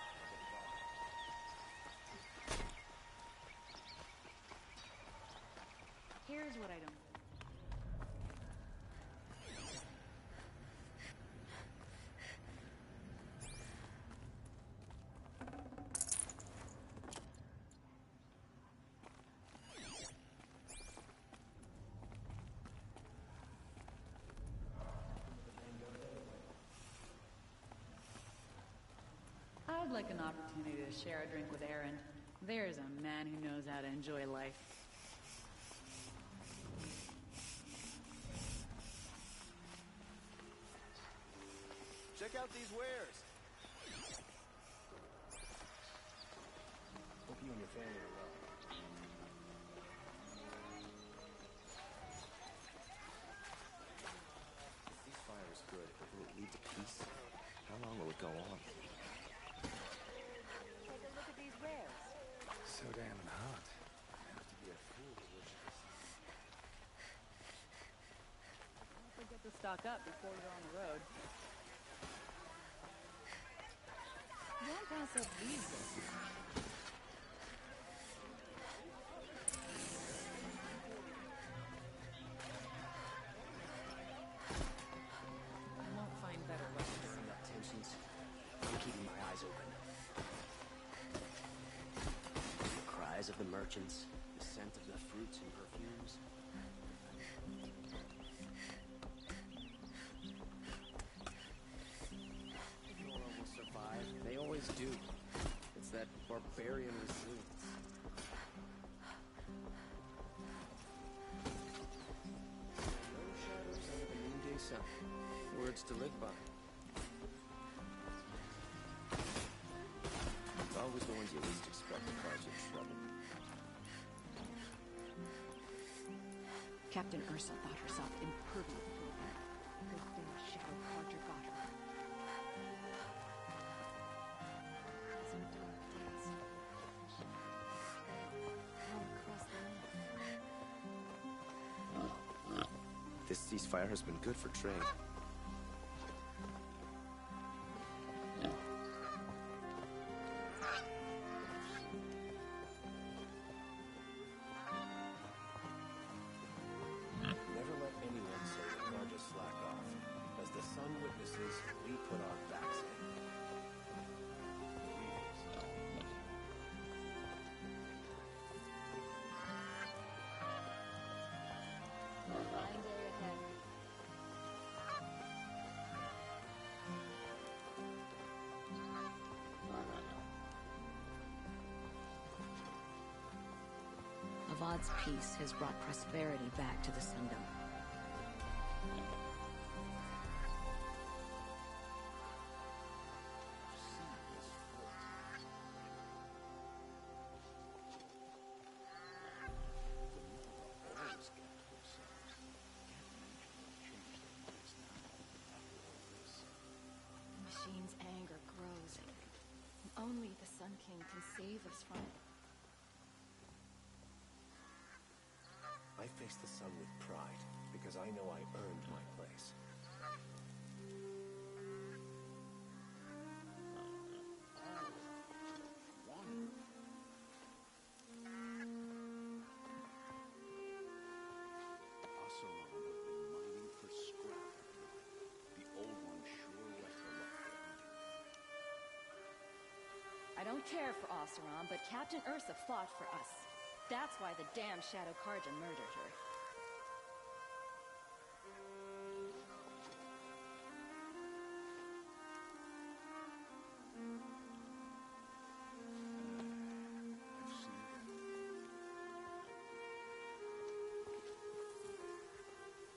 Here's what I don't. I'd like an opportunity to share a drink with Aaron. There's a man who knows how to enjoy life. Check out these wares. Hope you and your family are well. If this fire is good, will it lead to peace? How long will it go on? Take a look at these wares. So damn hot. I have to be a fool to worship this. Don't forget to stock up before you're on the road. Don't pass up these days. I won't find better ways to bring up tensions. I'm keeping my eyes open. The cries of the merchants, the scent of the fruits and perfumes. Nora will survive. They always do. It's that barbarian resilience. No shadows under the noonday sun. Words to live by. It's always the ones you least expect to cause you trouble. Captain Ursa thought herself impervious to it. The damn shadow carter got her. Some dark days. All across the land. This ceasefire has been good for trade. Never let anyone say that we are just slack off. As the sun witnesses, we put our backs in. Fine day ahead. Avad's peace has brought prosperity back to the Sundom. The machine's anger grows. Only the Sun King can save us from it. I face the sun with pride, because I know I earned my place. Oseram have been mining for scrap. The old one sure left a lot behind. I don't care for Oseram, but Captain Ursa fought for us. That's why the damn Shadow Karja murdered her.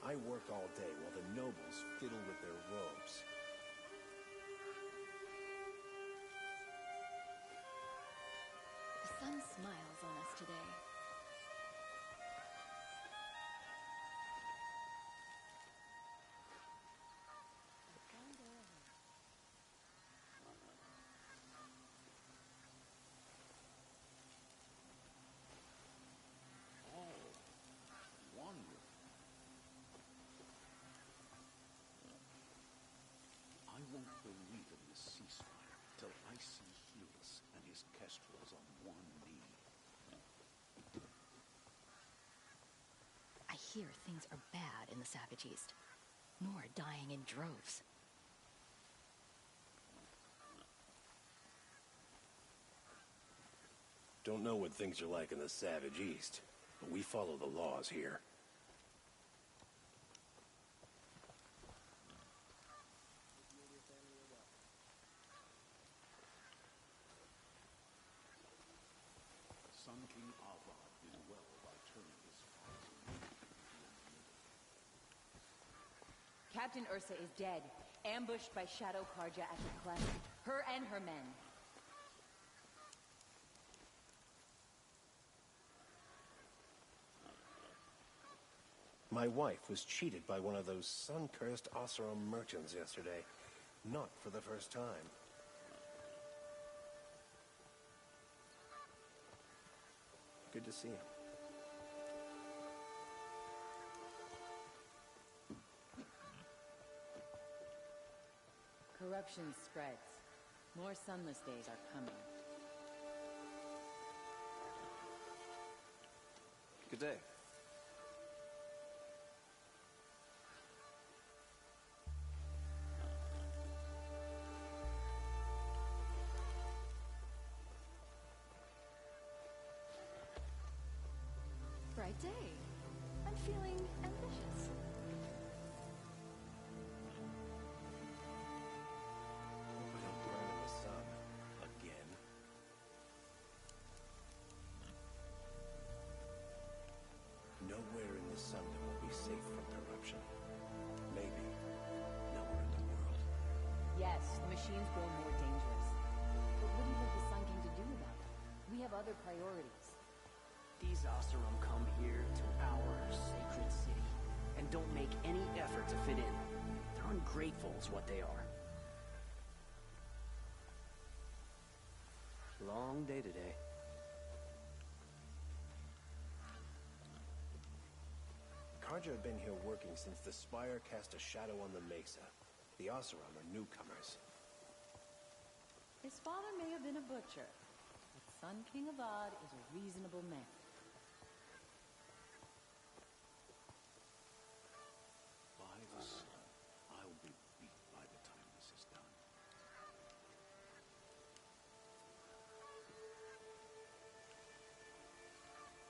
I I work all day while the nobles fiddle with their robes. The sun smiles on us today. Wonderful. I won't believe in the ceasefire till I see Helis and his kestrels on one knee. I hear things are bad in the Savage East. More dying in droves. Don't know what things are like in the Savage East, but we follow the laws here. Sun King Avad did well by turning his father's Captain Ursa is dead, ambushed by Shadow Karja at the cleft. Her and her men. My wife was cheated by one of those sun-cursed Oseram merchants yesterday. Not for the first time. Good to see you. Corruption spreads. More sunless days are coming. Good day. Bright day. I'm feeling ambitious. Hope I don't burn in the sun. Again. Nowhere in the sun that will be safe from corruption. Maybe nowhere in the world. Yes, the machines grow more dangerous. But what do you want the Sun King to do about it? We have other priorities. These Oseram come here to our sacred city and don't make any effort to fit in. They're ungrateful is what they are. Long day today. Karja have been here working since the Spire cast a shadow on the Mesa. The Oseram are newcomers. His father may have been a butcher, but Sun King Avad is a reasonable man. By the sun, I'll be beat by the time this is done.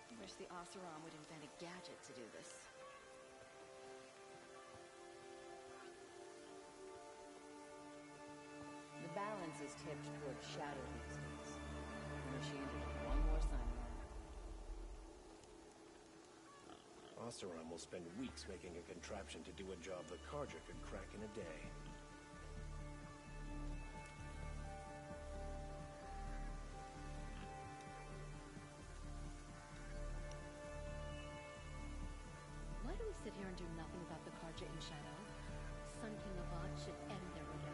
I wish the Oseram would invent a gadget to do this. The balance is tipped toward shadow these days. The machines are just one more sign of that. Oseram will spend weeks making a contraption to do a job the Karja could crack in a day. Why do we sit here and do nothing about the Karja in shadow? Sun King Avad should end their rebellion.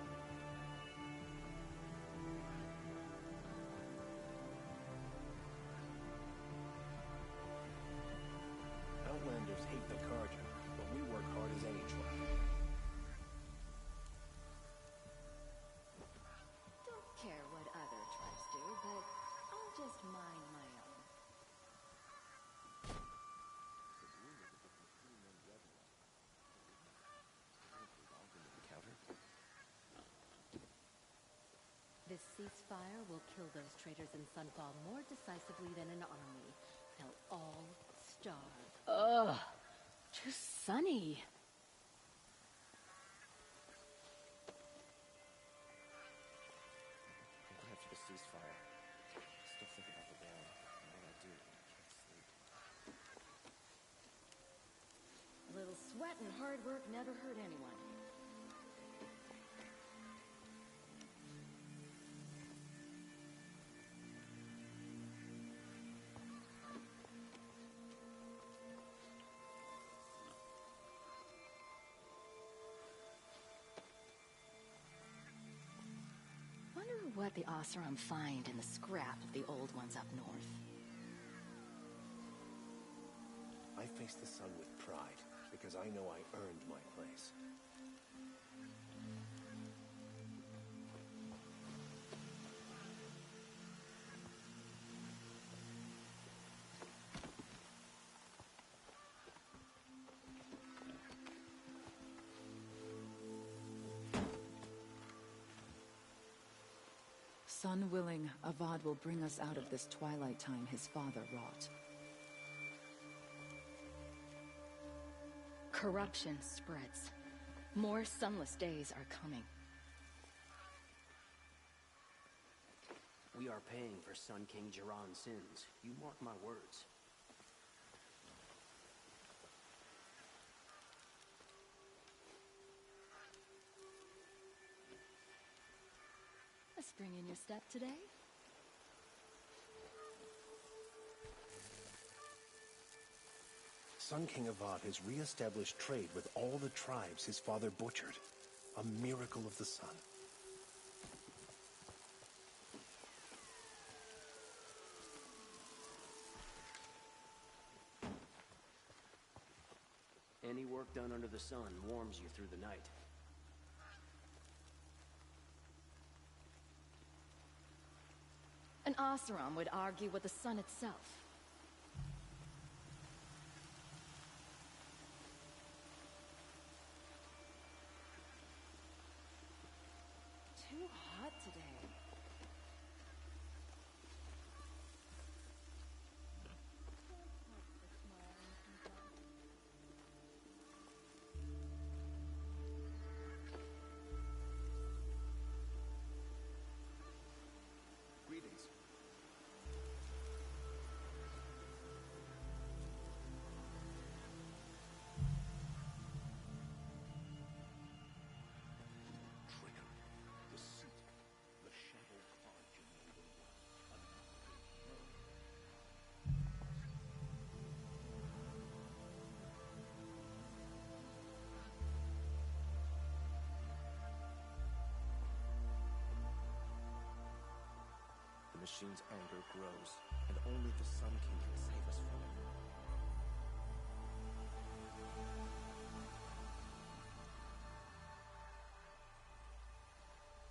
Outlanders hate the Karja, but we work hard as any tribe. Don't care what other tribes do, but I'll just mind my own. This ceasefire will kill those traitors in Sunfall more decisively than an army. They'll all starve. Ugh! Too sunny. I'm glad for the ceasefire. Still think about the ban. What do I do? I can't sleep. A little sweat and hard work never hurt anyone. Wonder what the Oseram find in the scrap of the old ones up north. I face the sun with pride, because I know I earned my place. Sun willing, Avad will bring us out of this twilight time his father wrought. Corruption spreads. More sunless days are coming. We are paying for Sun King Jiran's sins. You mark my words. A spring in your step today? Sun King Avad has re-established trade with all the tribes his father butchered. A miracle of the sun. Any work done under the sun warms you through the night. An Oseram would argue with the sun itself. Too hot today. Greetings. Trickery, deceit, the shadow cards you know them well. The machine's anger grows, and only the Sun King can save us from it.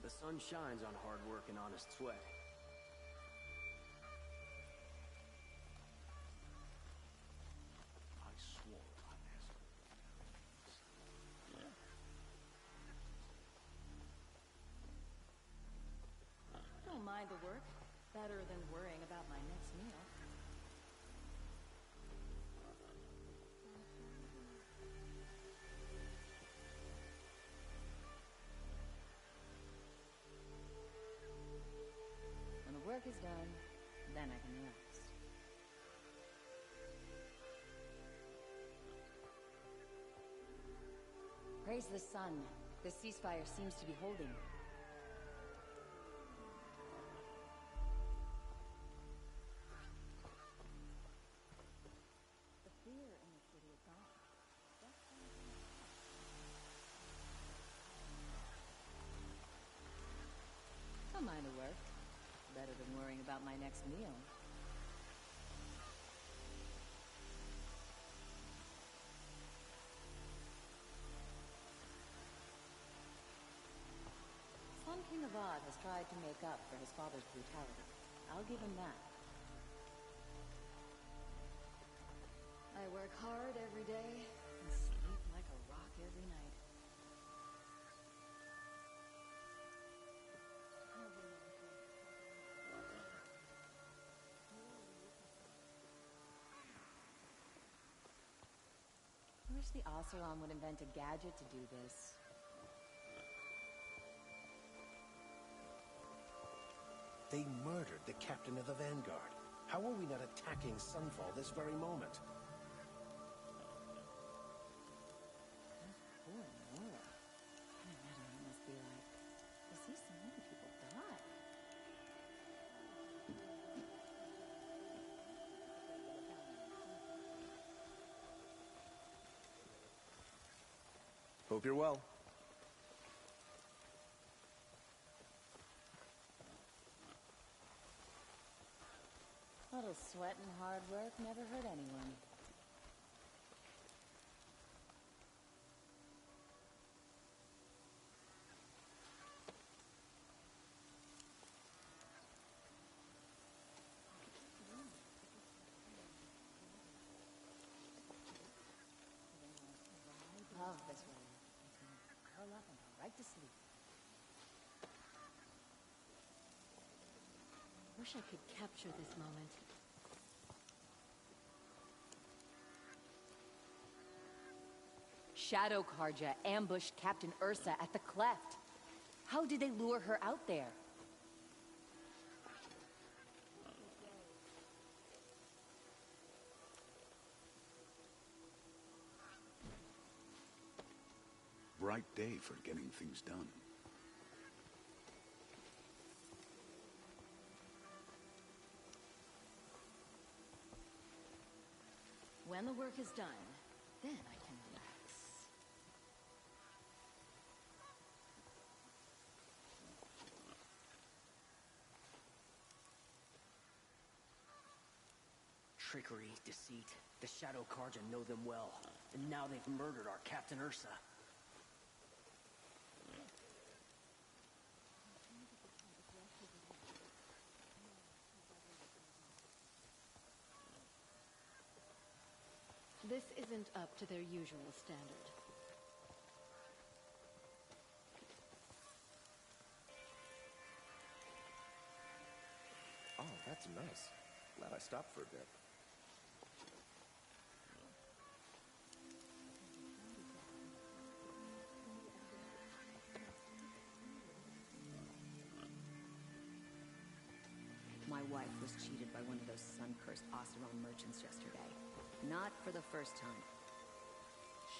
The sun shines on hard work and honest sweat. I swore I'd ask her. Don't mind the work. Better than worrying about my next meal. When the work is done, then I can relax. Praise the sun. The ceasefire seems to be holding. The fear in the city is gone. Don't mind the work. Better than worrying about my next meal. Sun King Avad has tried to make up for his father's brutality. I'll give him that. I work hard every day and sleep like a rock every night. I wish the Oseram would invent a gadget to do this. They murdered the captain of the Vanguard. How are we not attacking Sunfall this very moment? Hope you're well. A little sweat and hard work never hurt anyone. Love this way. Curl up and go right to sleep. Wish I could capture this moment. Shadow Karja ambushed Captain Ursa at the cleft. How did they lure her out there? Bright day for getting things done. When the work is done, then I can relax. Trickery, deceit. The Shadow Karja know them well. And now they've murdered our Captain Ursa. This isn't up to their usual standard. Oh, that's nice. Glad I stopped for a bit. My wife was cheated by one of those sun-cursed Oseram merchants yesterday. Not for the first time.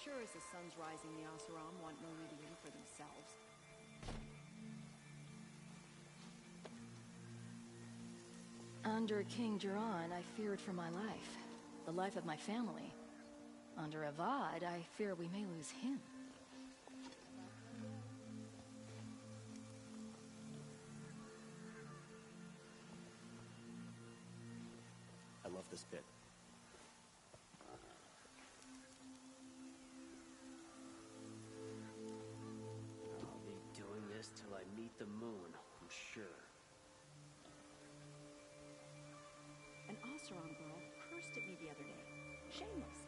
Sure as the sun's rising, the Oseram want Meridian for themselves. Under King Jiran, I feared for my life. The life of my family. Under Avad, I fear we may lose him. I love this bit. I'll be doing this till I meet the moon, I'm sure. An Oseram girl cursed at me the other day. Shameless.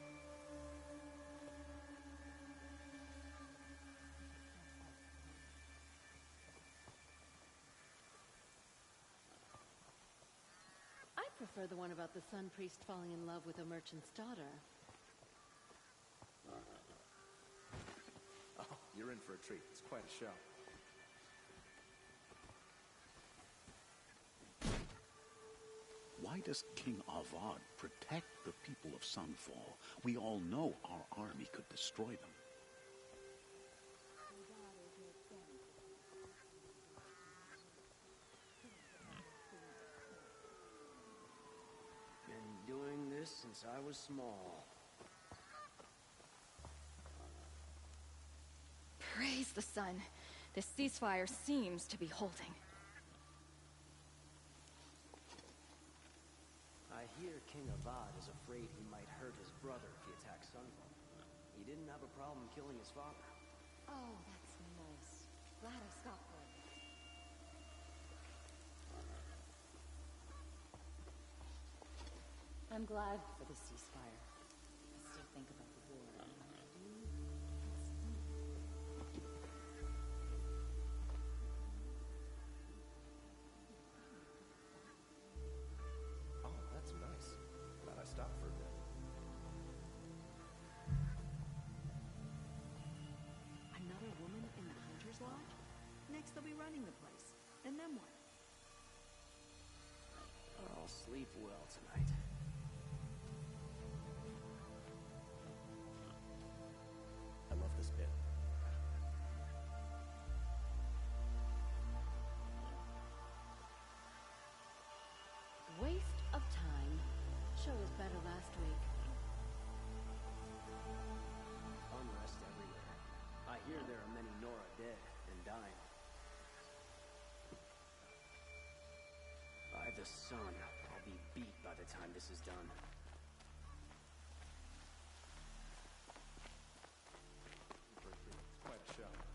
I prefer the one about the sun priest falling in love with a merchant's daughter. Oh, you're in for a treat. It's quite a show. Why does King Avad protect the people of Sunfall? We all know our army could destroy them. Been doing this since I was small. Praise the sun. This ceasefire seems to be holding. I hear King Avad is afraid he might hurt his brother if he attacks Sunfall. He didn't have a problem killing his father. Oh, that's nice. Glad I stopped for it. I'm glad for the ceasefire. I still think about the war. Oh, that's nice. Glad I stopped for a bit. Another woman in the Hunter's Lodge? Next they'll be running the place. And then what? I'll sleep well tonight. I love this bit. Waste of time. Show was better last week. Unrest everywhere. I hear hear there are many Nora dead and dying. By the sun, I'll be beat by the time this is done. It's quite a shot.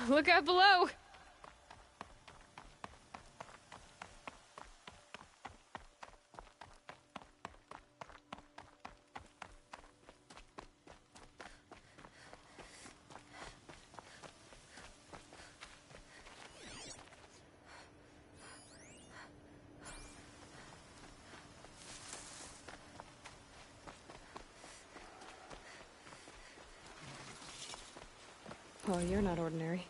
Look out below! Well, you're not ordinary.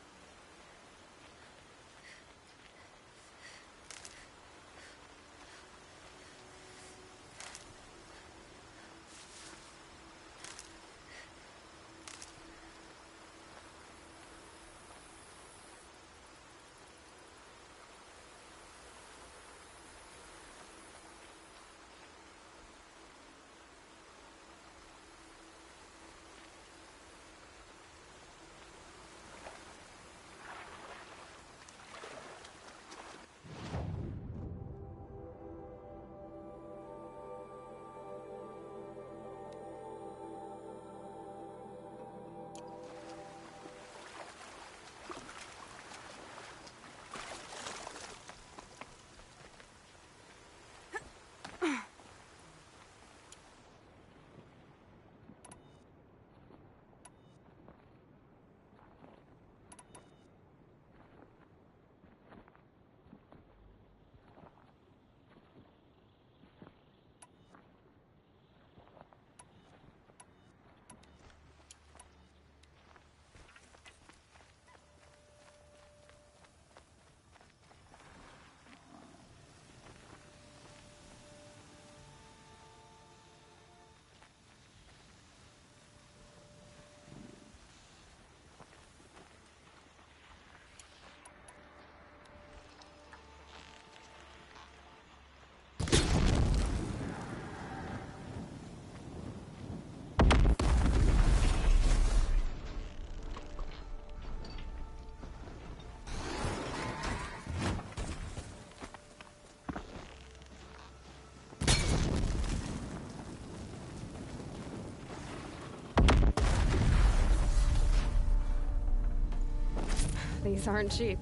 These aren't cheap.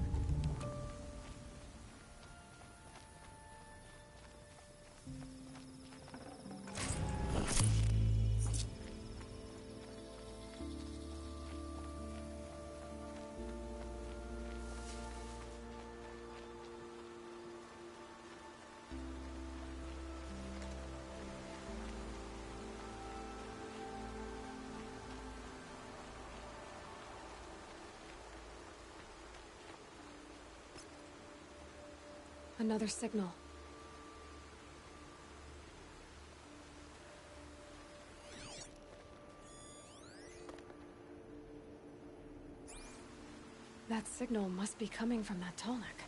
Another signal. That signal must be coming from that Tallneck.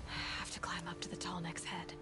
Have to climb up to the Tallneck's head.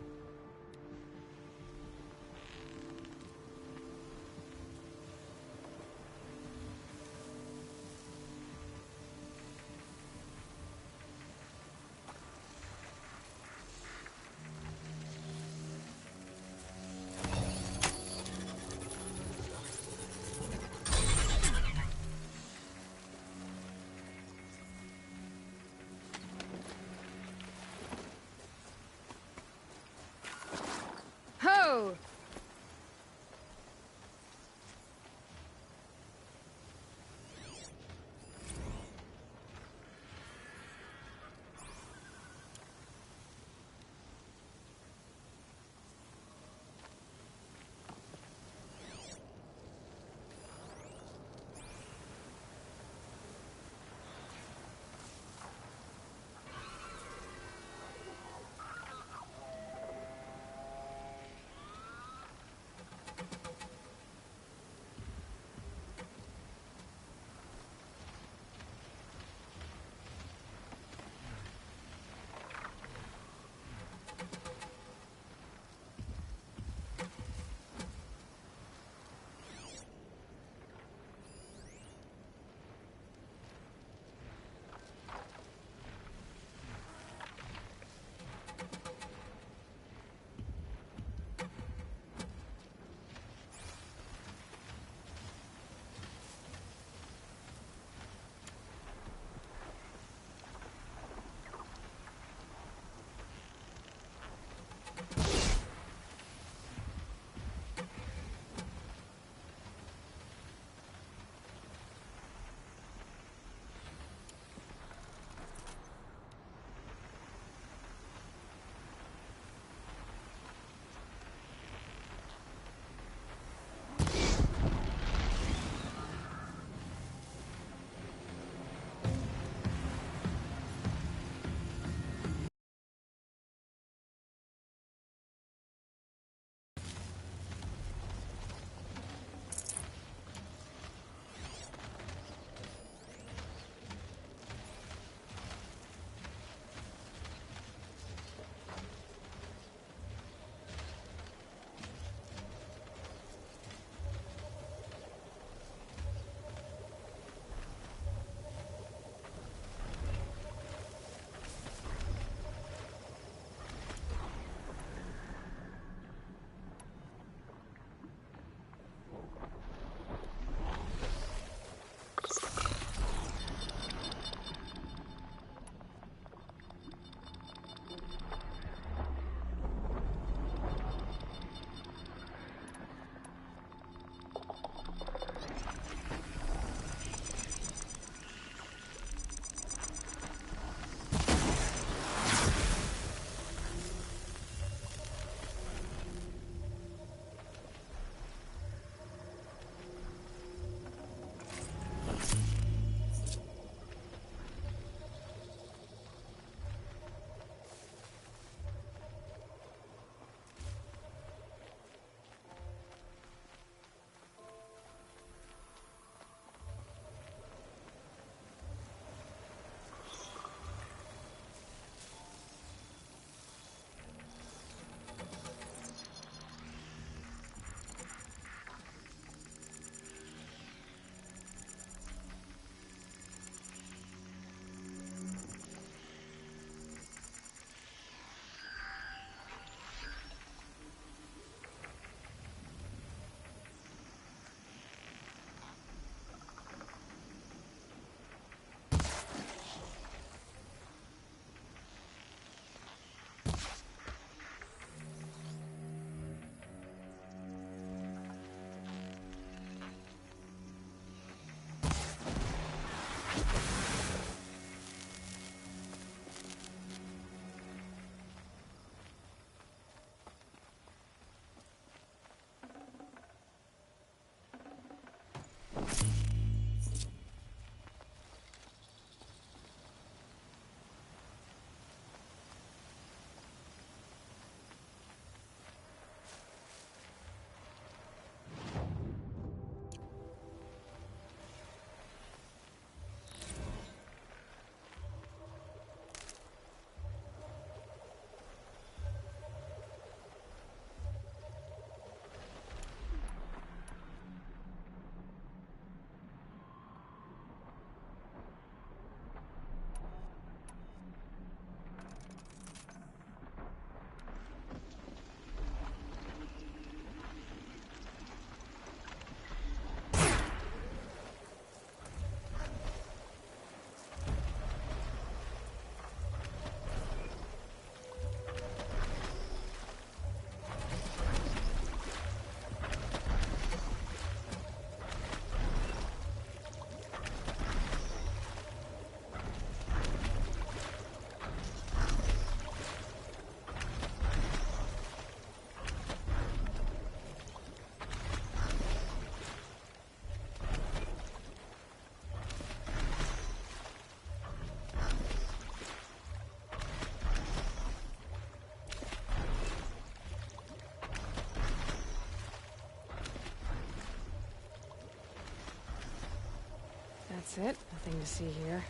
That's it. Nothing to see here.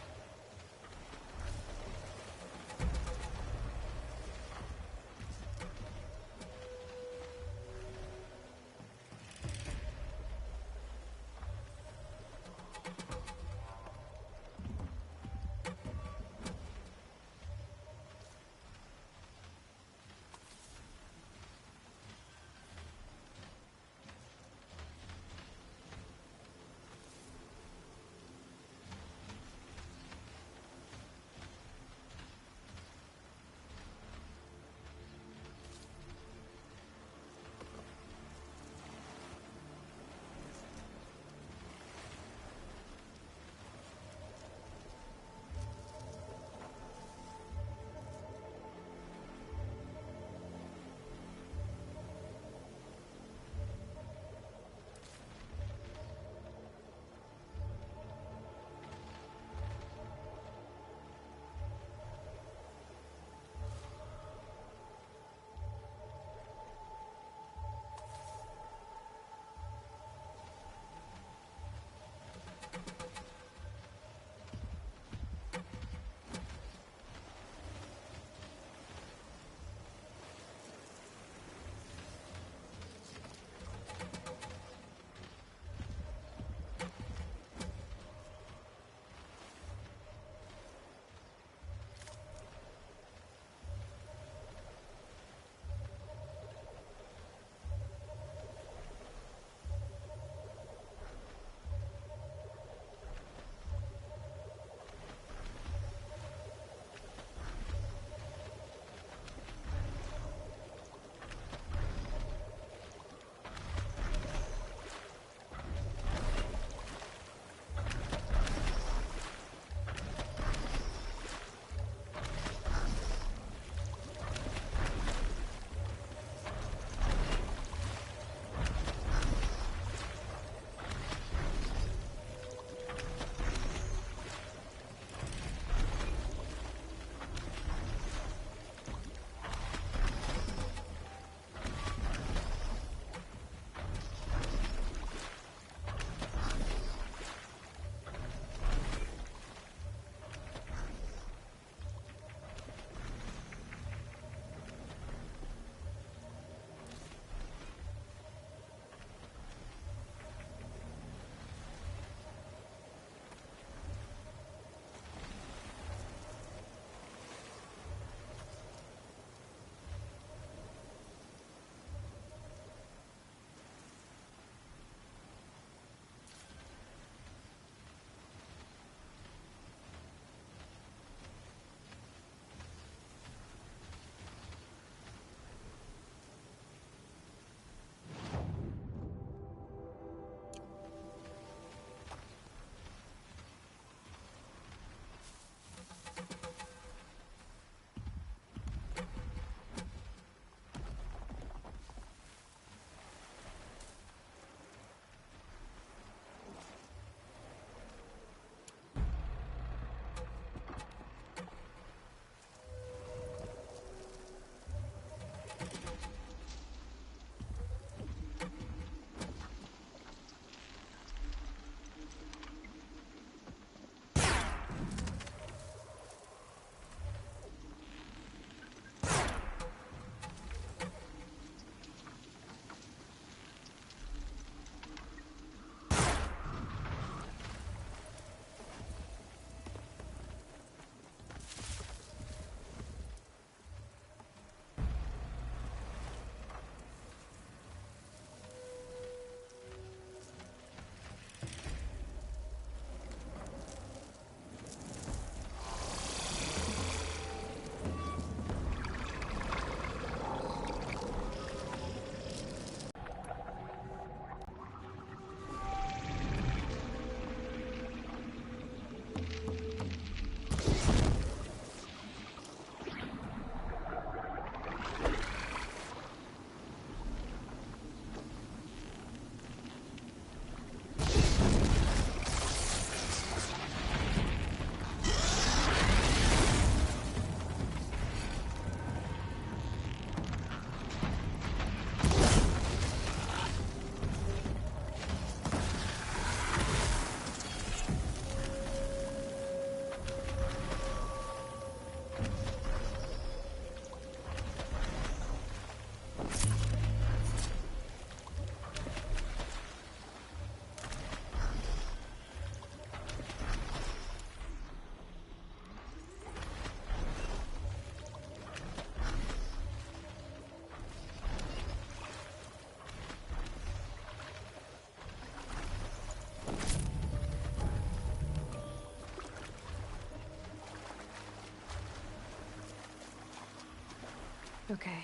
Okay,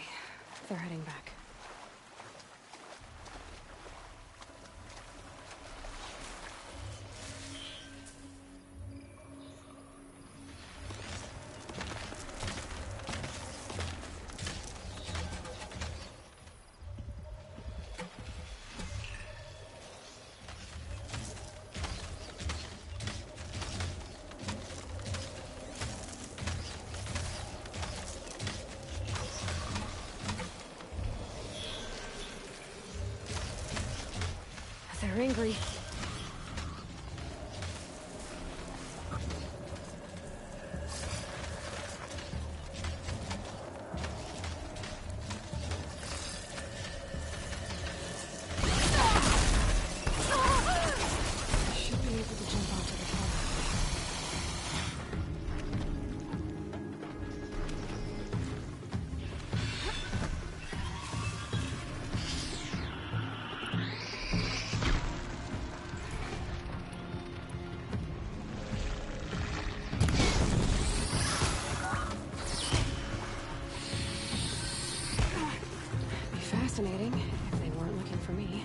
they're heading back. They're angry. Should be able to jump onto the tower. Be fascinating if they weren't looking for me.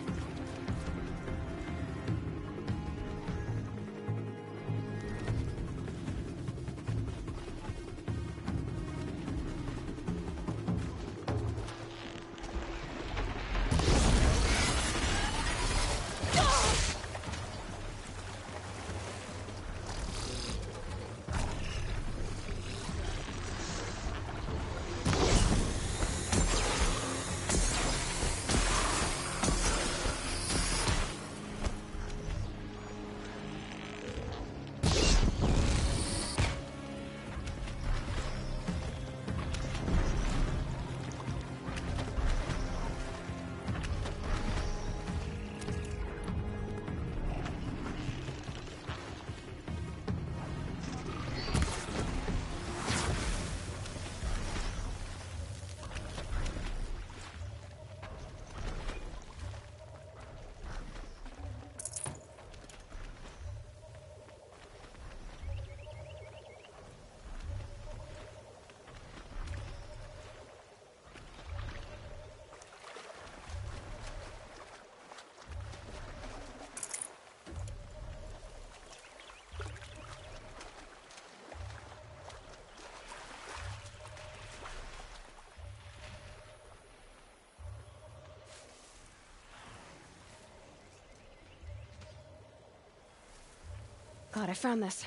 Glad I found this.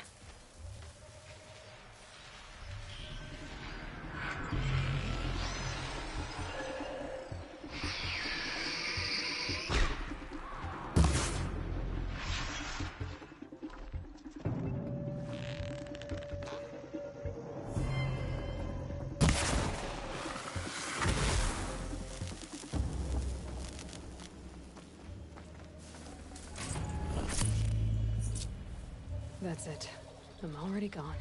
That's it. I'm already gone.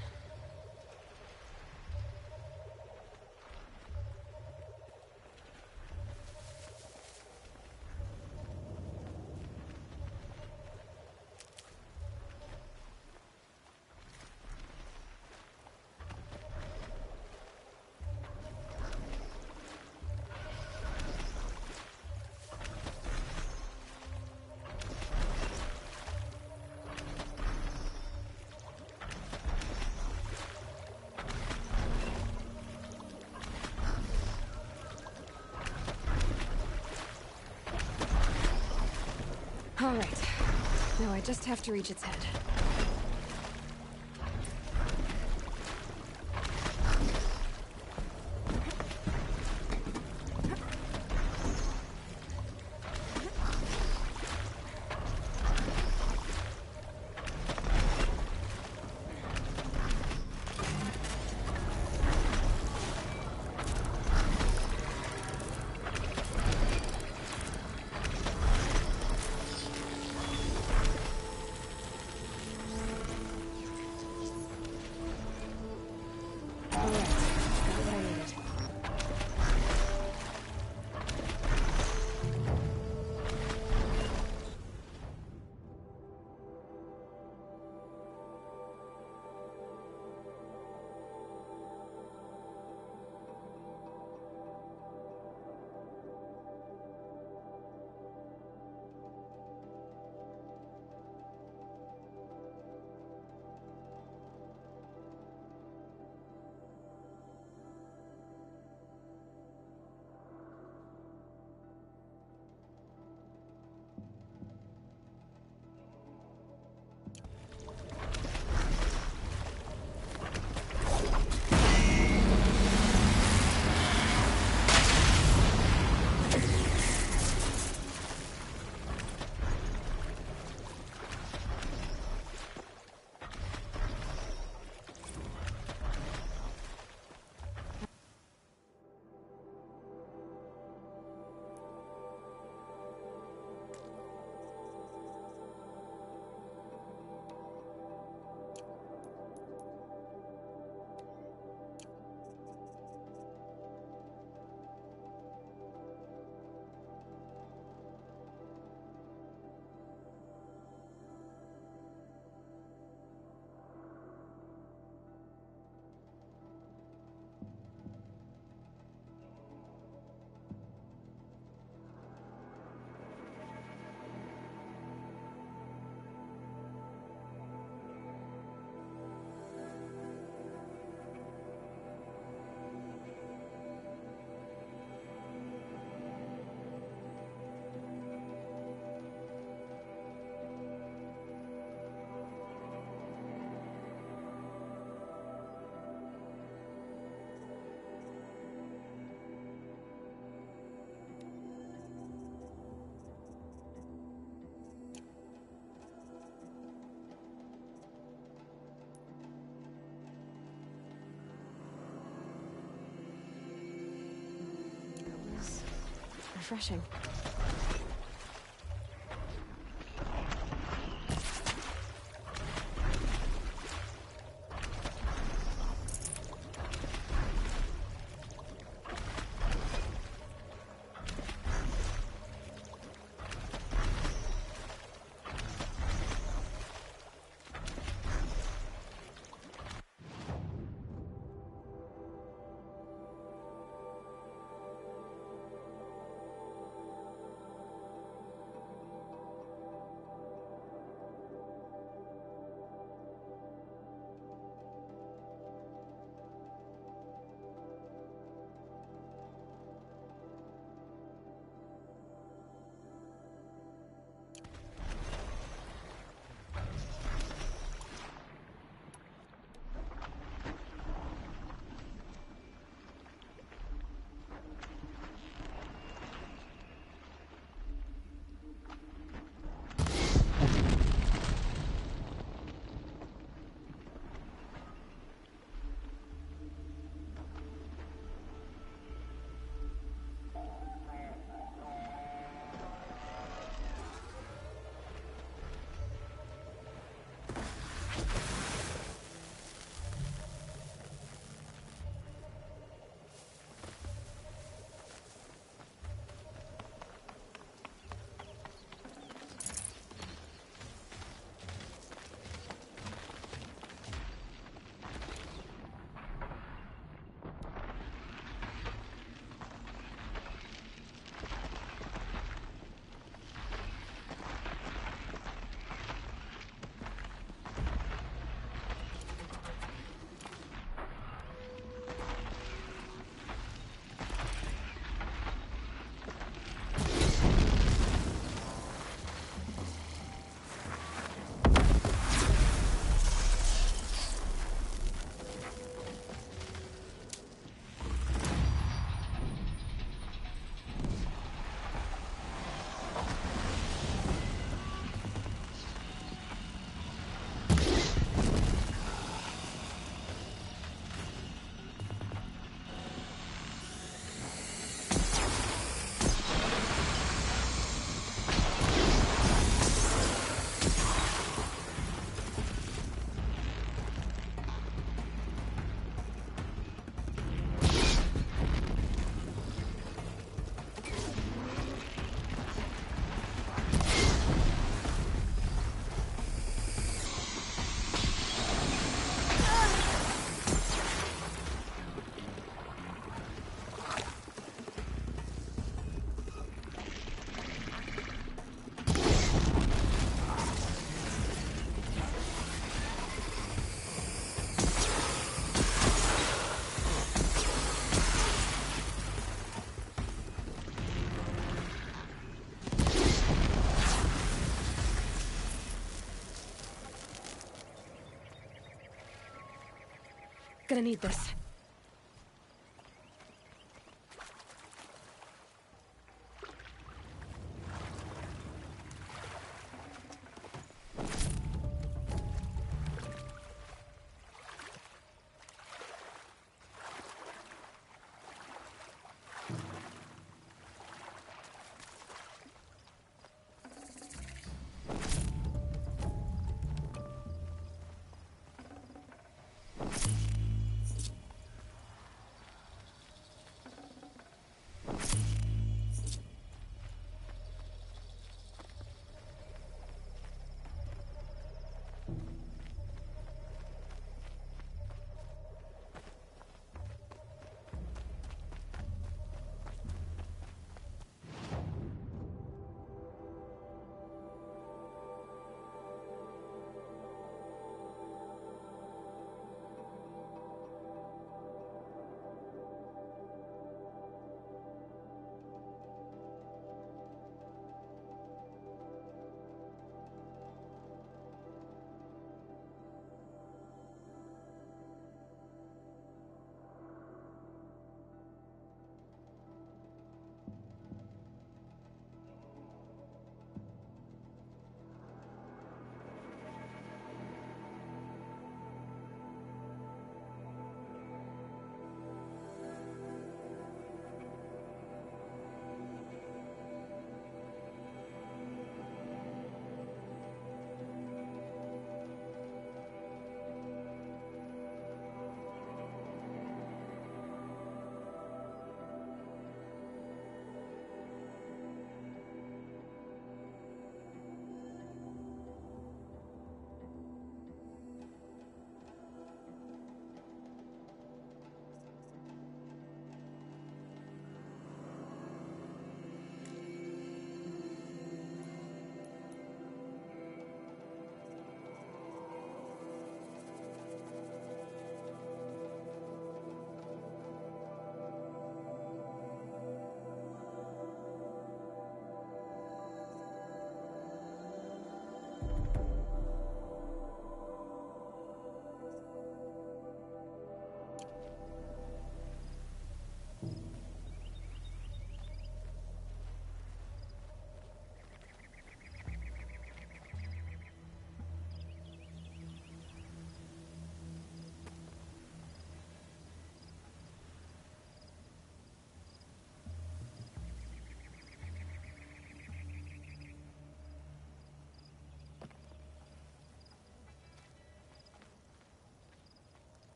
All right. Now I just have to reach its head. refreshing. Gonna need this.